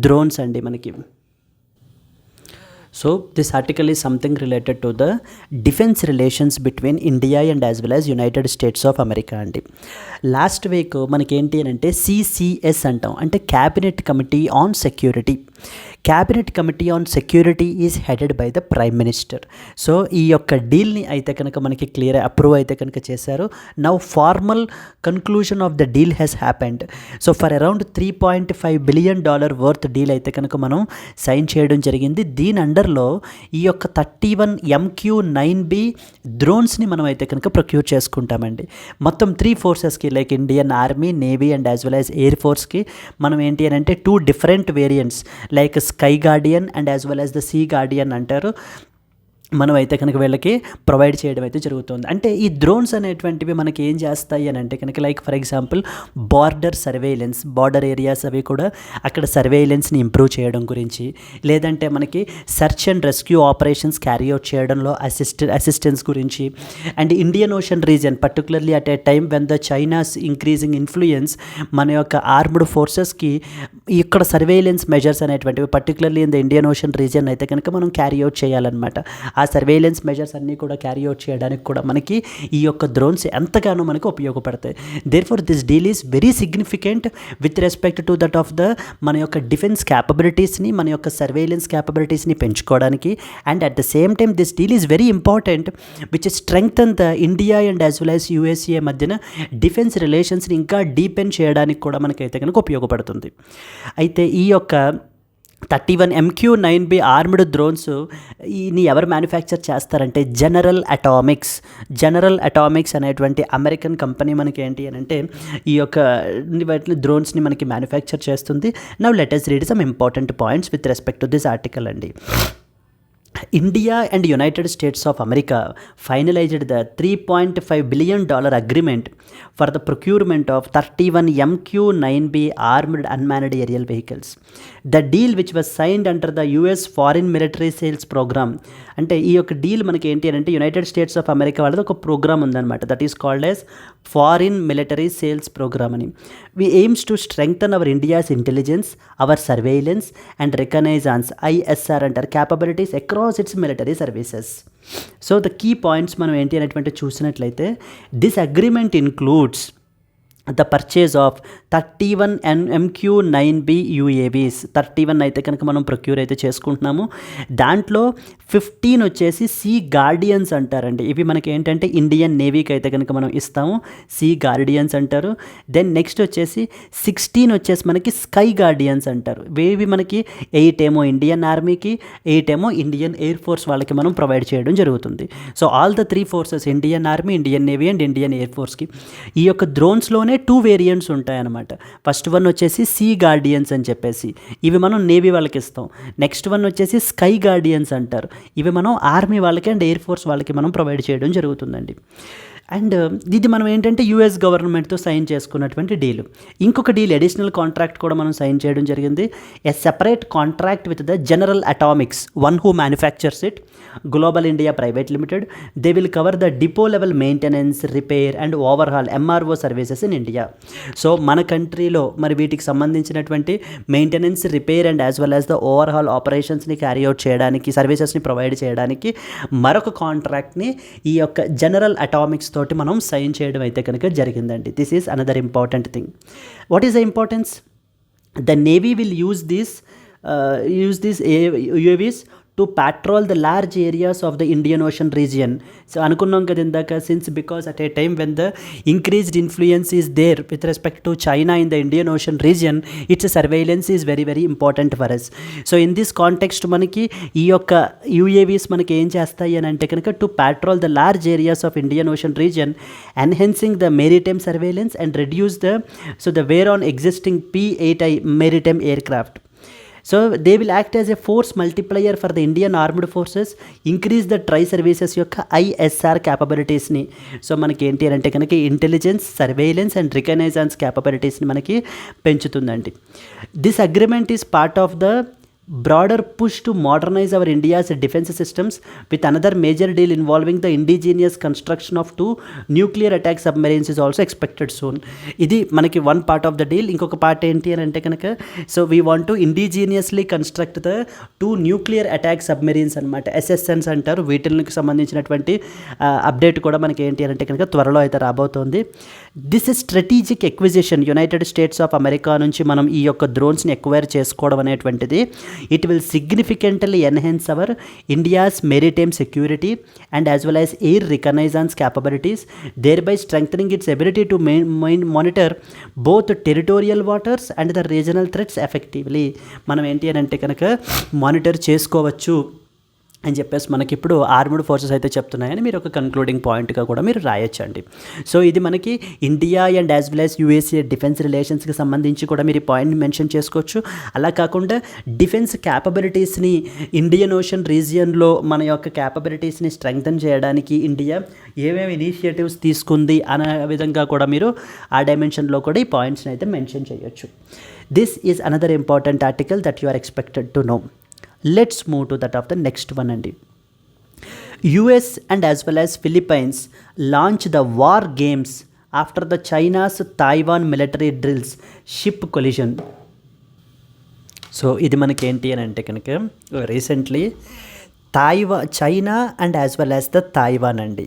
drones అండి మనకి. So this article is something related to the defense relations between India and as well as United States of America అండి. లాస్ట్ వీక్ మనకి ఏంటి అని అంటే CCS అంటాం, అంటే cabinet committee on security. Cabinet committee on security is headed by the prime minister. So ఈ యొక్క డీల్ని అయితే కనుక మనకి క్లియర్ అప్రూవ్ అయితే కనుక చేశారు. Now formal conclusion of the deal has happened. So for around $3.5 billion worth deal అయితే కనుక మనం సైన్ చేయడం జరిగింది. దీని అండర్లో ఈ యొక్క 31 MQ-9B డ్రోన్స్ని మనం అయితే కనుక ప్రొక్యూర్ చేసుకుంటామండి. మొత్తం 3 ఫోర్సెస్కి like Indian army, navy and as well as air ఫోర్స్కి మనం ఏంటి అని అంటే 2 different variants like Sky Guardian and as well as the Sea Guardian అంటారు. మనం అయితే కనుక వీళ్ళకి ప్రొవైడ్ చేయడం అయితే జరుగుతుంది. అంటే ఈ డ్రోన్స్ అనేటువంటివి మనకి ఏం చేస్తాయి అని అంటే కనుక like for example border surveillance, border areas అవి కూడా అక్కడ సర్వేలెన్స్ని ఇంప్రూవ్ చేయడం గురించి, లేదంటే మనకి search and rescue operations carry out చేయడంలో అసిస్టెన్స్ గురించి, and Indian Ocean region particularly at a time when the China's increasing influence మన యొక్క ఆర్మ్డ్ ఫోర్సెస్కి ఇక్కడ సర్వేలెన్స్ మెజర్స్ అనేటువంటివి particularly in the Indian Ocean region అయితే కనుక మనం క్యారీ అవుట్ చేయాలన్నమాట. ఆ సర్వేలెన్స్ మెజర్స్ అన్నీ కూడా క్యారీ అవుట్ చేయడానికి కూడా మనకి ఈ యొక్క డ్రోన్స్ ఎంతగానో మనకు ఉపయోగపడతాయి. Therefore this deal is very significant with respect to that of the మన యొక్క డిఫెన్స్ క్యాపబిలిటీస్ని, మన యొక్క సర్వేలెన్స్ క్యాపబిలిటీస్ని పెంచుకోవడానికి, and at the same time this deal is very important which strengthen the India and as well as USA మధ్యన డిఫెన్స్ రిలేషన్స్ని ఇంకా డీపెన్ చేయడానికి కూడా మనకైతే కనుక ఉపయోగపడుతుంది. అయితే ఈ యొక్క 31 MQ-9B ఆర్మ్డ్ డ్రోన్స్ ఈని ఎవరు మ్యానుఫ్యాక్చర్ చేస్తారంటే జనరల్ అటామిక్స్ అనేటువంటి అమెరికన్ కంపెనీ మనకి ఏంటి అని అంటే ఈ యొక్క డ్రోన్స్ని మనకి మ్యానుఫ్యాక్చర్ చేస్తుంది. Now let us read some important points with respect to this article అండి. India and United States of America finalized the $3.5 billion agreement for the procurement of 31 MQ-9B armed unmanned aerial vehicles. The deal which was signed under the US Foreign Military Sales Program. అంటే ఈ యొక్క డీల్ మనకి ఏంటి అని అంటే యునైటెడ్ స్టేట్స్ ఆఫ్ అమెరికా వాళ్ళది ఒక ప్రోగ్రామ్ ఉందన్నమాట. That is called as foreign military sales program అని. We aims to strengthen our India's intelligence, our surveillance and reconnaissance ISR అంటారు capabilities across its military services. So the key points మనం ఏంటి అనేటువంటి చూసినట్లయితే this agreement includes the purchase of 31 MQ-9B UAVs. 31 అయితే కనుక మనం ప్రొక్యూర్ అయితే చేసుకుంటున్నాము. దాంట్లో 15 వచ్చేసి సీ గార్డియన్స్ అంటారండి. ఇవి మనకి ఏంటంటే ఇండియన్ నేవీకి అయితే కనుక మనం ఇస్తాము, సీ గార్డియన్స్ అంటారు. దెన్ నెక్స్ట్ వచ్చేసి 16 వచ్చేసి మనకి స్కై గార్డియన్స్ అంటారు. ఇవి మనకి 8 ఏమో ఇండియన్ ఆర్మీకి, 8 ఏమో ఇండియన్ ఎయిర్ ఫోర్స్ వాళ్ళకి మనం ప్రొవైడ్ చేయడం జరుగుతుంది. So all the 3 forces Indian army, Indian navy and Indian air ఫోర్స్కి ఈ యొక్క డ్రోన్స్లోనే 2 వేరియంట్స్ ఉంటాయన్నమాట. ఫస్ట్ వన్ వచ్చేసి సీ గార్డియన్స్ అని చెప్పేసి ఇవి మనం నేవీ వాళ్ళకి ఇస్తాం. నెక్స్ట్ వన్ వచ్చేసి స్కై గార్డియన్స్ అంటారు. ఇవి మనం ఆర్మీ వాళ్ళకి అండ్ ఎయిర్ ఫోర్స్ వాళ్ళకి మనం ప్రొవైడ్ చేయడం జరుగుతుందండి. అండ్ ఇది మనం ఏంటంటే యూఎస్ గవర్నమెంట్తో సైన్ చేసుకున్నటువంటి డీల్. ఇంకొక డీల్ అడిషనల్ కాంట్రాక్ట్ కూడా మనం సైన్ చేయడం జరిగింది. A separate contract with the General Atomics, one who manufactures it, Global India Private Limited. They will cover the depot level maintenance, repair and overhaul MRO services in India. So మన కంట్రీలో మరి వీటికి సంబంధించినటువంటి maintenance, repair and as well as the overhaul ఆపరేషన్స్ని క్యారీ అవుట్ చేయడానికి, సర్వీసెస్ని ప్రొవైడ్ చేయడానికి మరొక కాంట్రాక్ట్ని ఈ యొక్క జనరల్ అటామిక్స్ తోటి మనం సైన్ చేయడం అయితే కనుక జరిగిందండి. This is another important thing. What is the importance? The navy will use these UAVs to patrol the large areas of the Indian Ocean region. So అనుకున్నాం కదా ఇందాక, since because at a time when the increased influence is there with respect to China in the Indian Ocean region, its surveillance is very very important for us. So in this context మనకి ఈ యొక్క UAVs మనకి ఏం చేస్తాయి అని అంటే కనుక to patrol the large areas of Indian Ocean region, enhancing the maritime surveillance and reduce the wear on existing P-8I maritime aircraft. So they will act as a force multiplier for the Indian armed forces, increase the tri services యొక్క ISR క్యాపబిలిటీస్ని. సో మనకి ఏంటి అంటే కనుక ఇంటెలిజెన్స్, సర్వేలెన్స్ అండ్ రికగ్నైజెన్స్ క్యాపబిలిటీస్ని మనకి పెంచుతుందండి. This agreement is part of the broader push to modernize our India's defense systems, with another major deal involving the indigenous construction of 2 nuclear attack submarines is also expected soon. ఇది మనకి one part of the deal. ఇంకొక పార్ట్ ఏంటి అని అంటే కనుక so we want to indigenously construct the 2 nuclear attack submarines అనమాట, SSNs అంటారు. వీటికి సంబంధించినటువంటి అప్డేట్ కూడా మనకి ఏంటి అంటే కనుక త్వరలో అయితే రాబోతోంది. This is strategic acquisition. United States of America నుంచి మనం ఈ యొక్క డ్రోన్స్ని ఎక్వైర్ చేసుకోవడం అనేటువంటిది it will significantly enhance our India's maritime security and as well as air reconnaissance capabilities, thereby strengthening its ability to monitor both territorial waters and the regional threats effectively. మనం ఏంటి అని అంటే కనుక మానిటర్ చేసుకోవచ్చు అని చెప్పేసి మనకి ఇప్పుడు ఆర్మ్డ్ ఫోర్సెస్ అయితే చెప్తున్నాయని మీరు ఒక కన్క్లూడింగ్ పాయింట్గా కూడా మీరు రాయొచ్చండి. సో ఇది మనకి India and as well as USA defence రిలేషన్స్కి సంబంధించి కూడా మీరు ఈ పాయింట్ మెన్షన్ చేసుకోవచ్చు. అలా కాకుండా డిఫెన్స్ క్యాపబిలిటీస్ని ఇండియన్ ఓషన్ రీజియన్లో మన యొక్క క్యాపబిలిటీస్ని స్ట్రెంగ్థన్ చేయడానికి ఇండియా ఏమేమి ఇనిషియేటివ్స్ తీసుకుంది అనే విధంగా కూడా మీరు ఆ డైమెన్షన్లో కూడా ఈ పాయింట్స్ని అయితే మెన్షన్ చేయొచ్చు. This is another important article that you are expected to know. Let's move to that of the next one అండి. US and as well as Philippines launch the war games after the China's Taiwan military drills ship collision. So ఇది మనకి ఏంటి అని అంటే కనుక recently China and as well as the Taiwan అండి.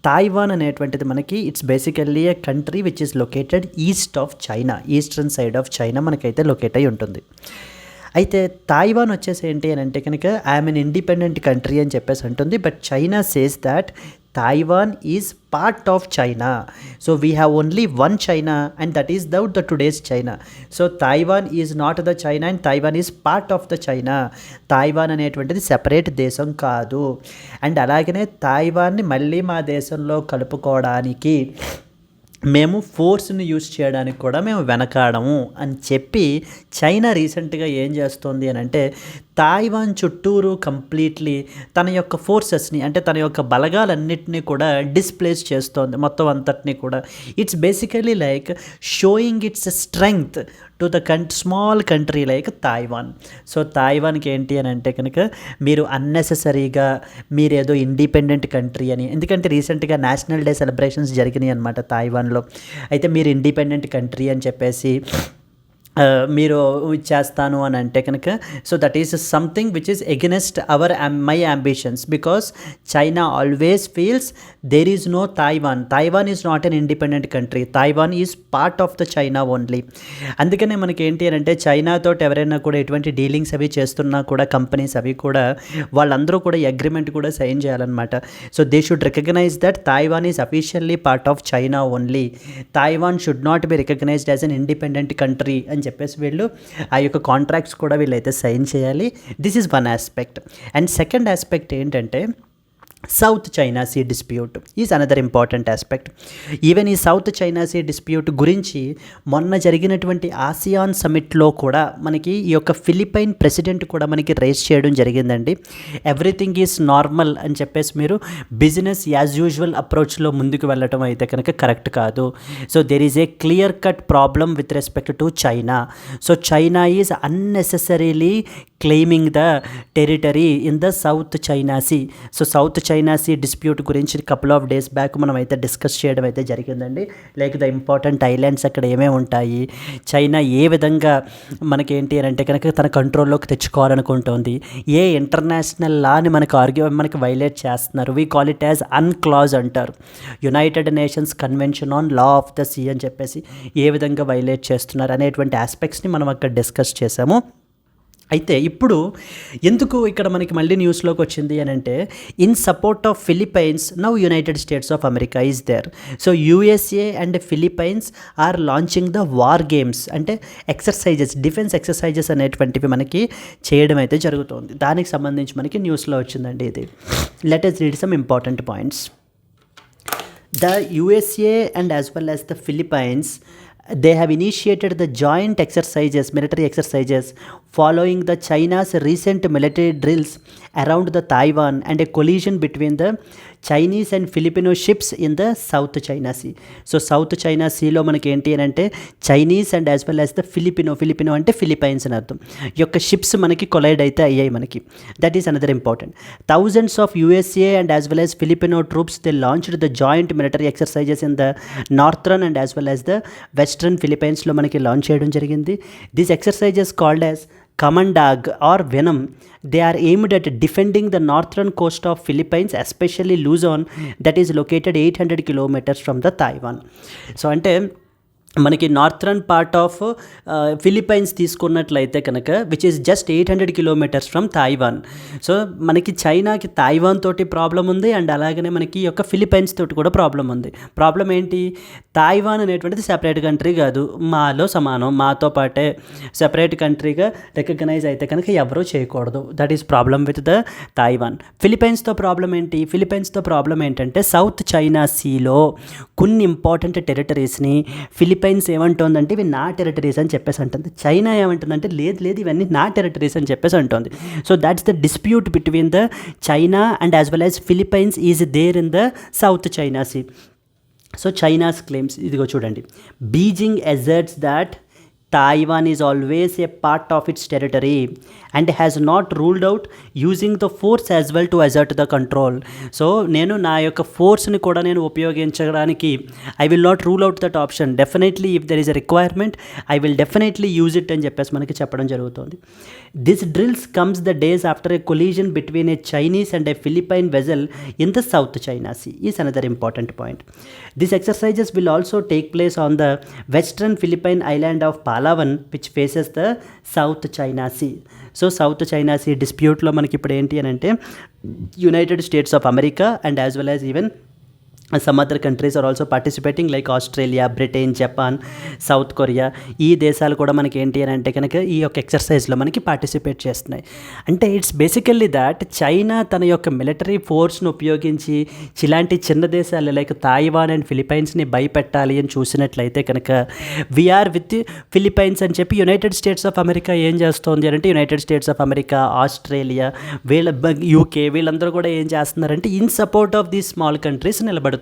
తైవాన్ అనేటువంటిది మనకి it's basically a country which is located east of China, eastern side of China మనకైతే లొకేట్ అయి ఉంటుంది. అయితే తైవాన్ వచ్చేసి ఏంటి అని అంటే కనుక ఐఎమ్ ఎన్ ఇండిపెండెంట్ కంట్రీ అని చెప్పేసి అంటుంది. But China says that Taiwan is part of China. So we have only one China and that is the today's China. So Taiwan is not the China and Taiwan is part of the China. Taiwan అనేటువంటిది సెపరేట్ దేశం కాదు. అండ్ అలాగనే తైవాన్ని మళ్ళీ మా దేశంలో కలుపుకోవడానికి మేము ఫోర్స్ని యూజ్ చేయడానికి కూడా మేము వెనకాడము అని చెప్పి చైనా రీసెంట్గా ఏం చేస్తోంది అని అంటే తైవాన్ చుట్టూరు కంప్లీట్లీ తన యొక్క ఫోర్సెస్ని అంటే తన యొక్క బలగాలన్నింటినీ కూడా డిస్ప్లేస్ చేస్తోంది మొత్తం అంతటినీ కూడా. It's basically like showing its strength to the small country like Taiwan. So తైవాన్కి ఏంటి అని అంటే కనుక మీరు అన్నెసెసరీగా మీరేదో ఇండిపెండెంట్ కంట్రీ అని, ఎందుకంటే రీసెంట్గా నేషనల్ డే సెలబ్రేషన్స్ జరిగినాయి అనమాట తైవాన్లో. అయితే మీరు ఇండిపెండెంట్ కంట్రీ అని చెప్పేసి మీరు చేస్తాను అని అంటే కనుక so that is something which is against my ambitions because China always feels there is no Taiwan. Taiwan is not an independent country. Taiwan is part of the China only. అందుకనే మనకి ఏంటి అని అంటే చైనాతో ఎవరైనా కూడా ఎటువంటి డీలింగ్స్ అవి చేస్తున్నా కూడా కంపెనీస్ అవి కూడా వాళ్ళందరూ కూడా అగ్రిమెంట్ కూడా సైన్ చేయాలన్నమాట. So they should recognize that Taiwan is officially part of China only. Taiwan should not be recognized as an independent country అని చెప్పేసి వీళ్ళు ఆ యొక్క కాంట్రాక్ట్స్ కూడా వీళ్ళైతే సైన్ చేయాలి. This is one aspect. And second aspect ఏంటంటే South China Sea dispute is another important aspect. Even ఈ సౌత్ చైనా సీ డిస్ప్యూట్ గురించి మొన్న జరిగినటువంటి ఆసియాన్ సమిట్లో కూడా మనకి ఈ యొక్క ఫిలిప్పైన్ ప్రెసిడెంట్ కూడా మనకి రైజ్ చేయడం జరిగిందండి. ఎవ్రీథింగ్ ఈజ్ నార్మల్ అని చెప్పేసి మీరు బిజినెస్ యాజ్ యూజువల్ అప్రోచ్లో ముందుకు వెళ్ళటం అయితే కనుక కరెక్ట్ కాదు. So there is a clear cut problem with respect to China. So China is unnecessarily claiming the territory in the South China Sea. So South China Sea dispute గురించి కపుల్ ఆఫ్ డేస్ బ్యాక్ మనం అయితే డిస్కస్ చేయడం అయితే జరిగిందండి. లైక్ ద ఇంపార్టెంట్ ఐలాండ్స్ అక్కడ ఏమేమి ఉంటాయి, చైనా ఏ విధంగా మనకేంటి అని అంటే కనుక తన కంట్రోల్లోకి తెచ్చుకోవాలనుకుంటుంది, ఏ ఇంటర్నేషనల్ లాని మనకి వైలేట్ చేస్తున్నారు. We call it as UNCLOS అంటారు. United Nations convention on law of the sea అని చెప్పేసి ఏ విధంగా వైలేట్ చేస్తున్నారు అనేటువంటి ఆస్పెక్ట్స్ని మనం అక్కడ డిస్కస్ చేసాము. అయితే ఇప్పుడు ఎందుకు ఇక్కడ మనకి మళ్ళీ న్యూస్లోకి వచ్చింది అని అంటే in support of Philippines now United States of America is there. So USA and Philippines are launching the war games అంటే ఎక్సర్సైజెస్, డిఫెన్స్ ఎక్సర్సైజెస్ అనేటువంటివి మనకి చేయడం అయితే జరుగుతుంది. దానికి సంబంధించి మనకి న్యూస్లో వచ్చిందండి ఇది. Let us read some important points. The USA and as well as the Philippines, they have initiated the joint exercises, military exercises following the China's recent military drills around the Taiwan and a collision between the Chinese and Filipino ships in the South China Sea. So South China Seaలో మనకి ఏంటి అని అంటే Chinese and as well as the Filipino అంటే ఫిలిప్పైన్స్ అని అర్థం యొక్క షిప్స్ మనకి కొలైడ్ అయితే అయ్యాయి మనకి. That is another important. Thousands of USA and as well as Filipino troops they launched the joint military exercises in the northern and as well as the western ఫిలిప్పైన్స్లో మనకి లాంచ్ చేయడం జరిగింది. These exercises called as Kamandag or Venom, they are aimed at defending the northern coast of Philippines, especially Luzon that is located 800 kilometers from the Taiwan. So ante మనకి నార్థరన్ పార్ట్ ఆఫ్ ఫిలిప్పైన్స్ తీసుకున్నట్లయితే కనుక which is just 800 kilometres from Taiwan. So మనకి చైనాకి తాయివాన్ తోటి ప్రాబ్లం ఉంది, అండ్ అలాగనే మనకి యొక్క ఫిలిప్పైన్స్ తోటి కూడా ప్రాబ్లం ఉంది. ప్రాబ్లం ఏంటి? తాయివాన్ అనేటువంటిది సెపరేట్ కంట్రీ కాదు, మాలో సమానం, మాతో పాటే సెపరేట్ కంట్రీగా రికగ్నైజ్ అయితే కనుక ఎవరూ చేయకూడదు. That is problem with the Taiwan. ఫిలిప్పైన్స్తో ప్రాబ్లం ఏంటి? ఫిలిప్పైన్స్తో ప్రాబ్లం ఏంటంటే సౌత్ చైనా సీలో కొన్ని ఇంపార్టెంట్ టెరిటరీస్ని ఫిలిప్పైన్స్ ఏమంటుందంటే ఇవి నా టెరిటరీస్ అని చెప్పేసి అంటుంది. చైనా ఏమంటుందంటే లేదు లేదు ఇవన్నీ నా టెరిటరీస్ అని చెప్పేసి అంటుంది. So that's the dispute between the China and as well as Philippines is there in the South China Sea. So China's claims ఇదిగో చూడండి. Beijing asserts that Taiwan is always a part of its territory and has not ruled out using the force as well to assert the control. So నేను నా యొక్క ఫోర్స్ని కూడా నేను ఉపయోగించడానికి I will not rule out that option. Definitely if there is a requirement I will definitely use it అని చెప్పేసి మనకి చెప్పడం జరుగుతుంది. This drills comes the days after a collision between a Chinese and a Philippine vessel in the South China Sea is another important point. This exercises will also take place on the western Philippine island of Palawan which faces the South China Sea. So South China Sea డిస్ప్యూట్లో మనకి ఇప్పుడు ఏంటి అని అంటే United States of America and as well as even some other countries are also participating like Australia, Britain, Japan, South Korea. ఈ దేశాలు కూడా మనకి ఏంటి అని అంటే కనుక ఈ యొక్క ఎక్సర్సైజ్లో మనకి పార్టిసిపేట్ చేస్తున్నాయి. అంటే ఇట్స్ బేసికల్లీ దాట్ చైనా తన యొక్క మిలిటరీ ఫోర్స్ను ఉపయోగించి ఇలాంటి చిన్న దేశాలు లైక్ తాయివాన్ అండ్ ఫిలిప్పైన్స్ని భయపెట్టాలి అని చూసినట్లయితే కనుక వీఆర్ విత్ ఫిలిప్పైన్స్ అని చెప్పి యునైటెడ్ స్టేట్స్ ఆఫ్ అమెరికా ఏం చేస్తోంది అంటే United States of America, Australia, UK వీళ్ళందరూ కూడా ఏం చేస్తున్నారంటే in support of these small countries నిలబడుతున్నారండి.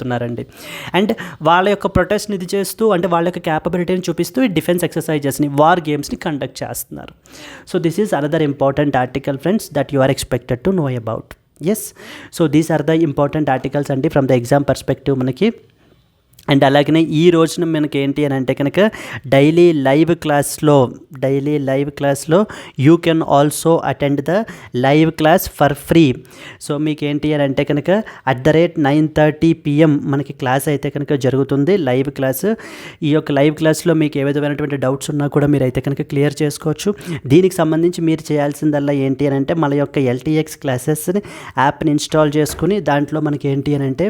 అండ్ వాళ్ళ యొక్క ప్రొటెస్ట్ని ఇది చేస్తూ అంటే వాళ్ళ యొక్క క్యాపబిలిటీని చూపిస్తూ ఈ డిఫెన్స్ ఎక్సర్సైజెస్ని వార్ గేమ్స్ని కండక్ట్ చేస్తున్నారు. So this is another important article friends that you are expected to know about. Yes, so these are the important articles అండి ఫ్రమ్ ద ఎగ్జామ్ పర్స్పెక్టివ్ మనకి. అండ్ అలాగనే ఈ రోజున మనకి ఏంటి అని అంటే కనుక డైలీ లైవ్ క్లాస్లో you can also attend the live class for free. So మీకు ఏంటి అని అంటే కనుక @9:30 PM మనకి క్లాస్ అయితే కనుక జరుగుతుంది లైవ్ క్లాస్. ఈ యొక్క లైవ్ క్లాస్లో మీకు ఏ విధమైనటువంటి డౌట్స్ ఉన్నా కూడా మీరు అయితే కనుక క్లియర్ చేసుకోవచ్చు. దీనికి సంబంధించి మీరు చేయాల్సిందల్లా ఏంటి అని అంటే మన యొక్క LTX క్లాసెస్ని యాప్ని ఇన్స్టాల్ చేసుకుని దాంట్లో మనకి ఏంటి అని అంటే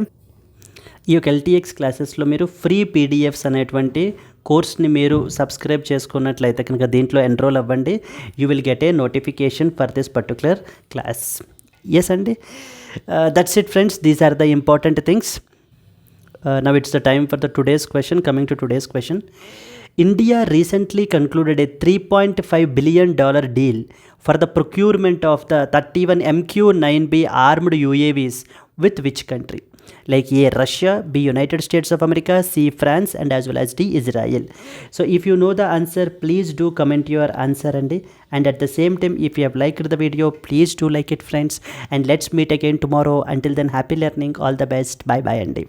ఈ యొక్క LTX క్లాసెస్లో మీరు ఫ్రీ PDFs అనేటువంటి కోర్స్ని మీరు సబ్స్క్రైబ్ చేసుకున్నట్లయితే కనుక దీంట్లో ఎన్రోల్ అవ్వండి. You will get a notification for this particular class. Yes అండి, that's it friends, these are the important things. Now it's the time for the today's question. Coming to today's question. India recently concluded a $3.5 billion deal for the procurement of the 31 MQ-9B armed UAVs with which country? Like A, Russia, B, United States of America, C, France, and as well as D, Israel. So if you know the answer, please do comment your answer and at the same time if you have liked the video, please do like it friends, and let's meet again tomorrow. Until then, happy learning, all the best, bye bye Andy.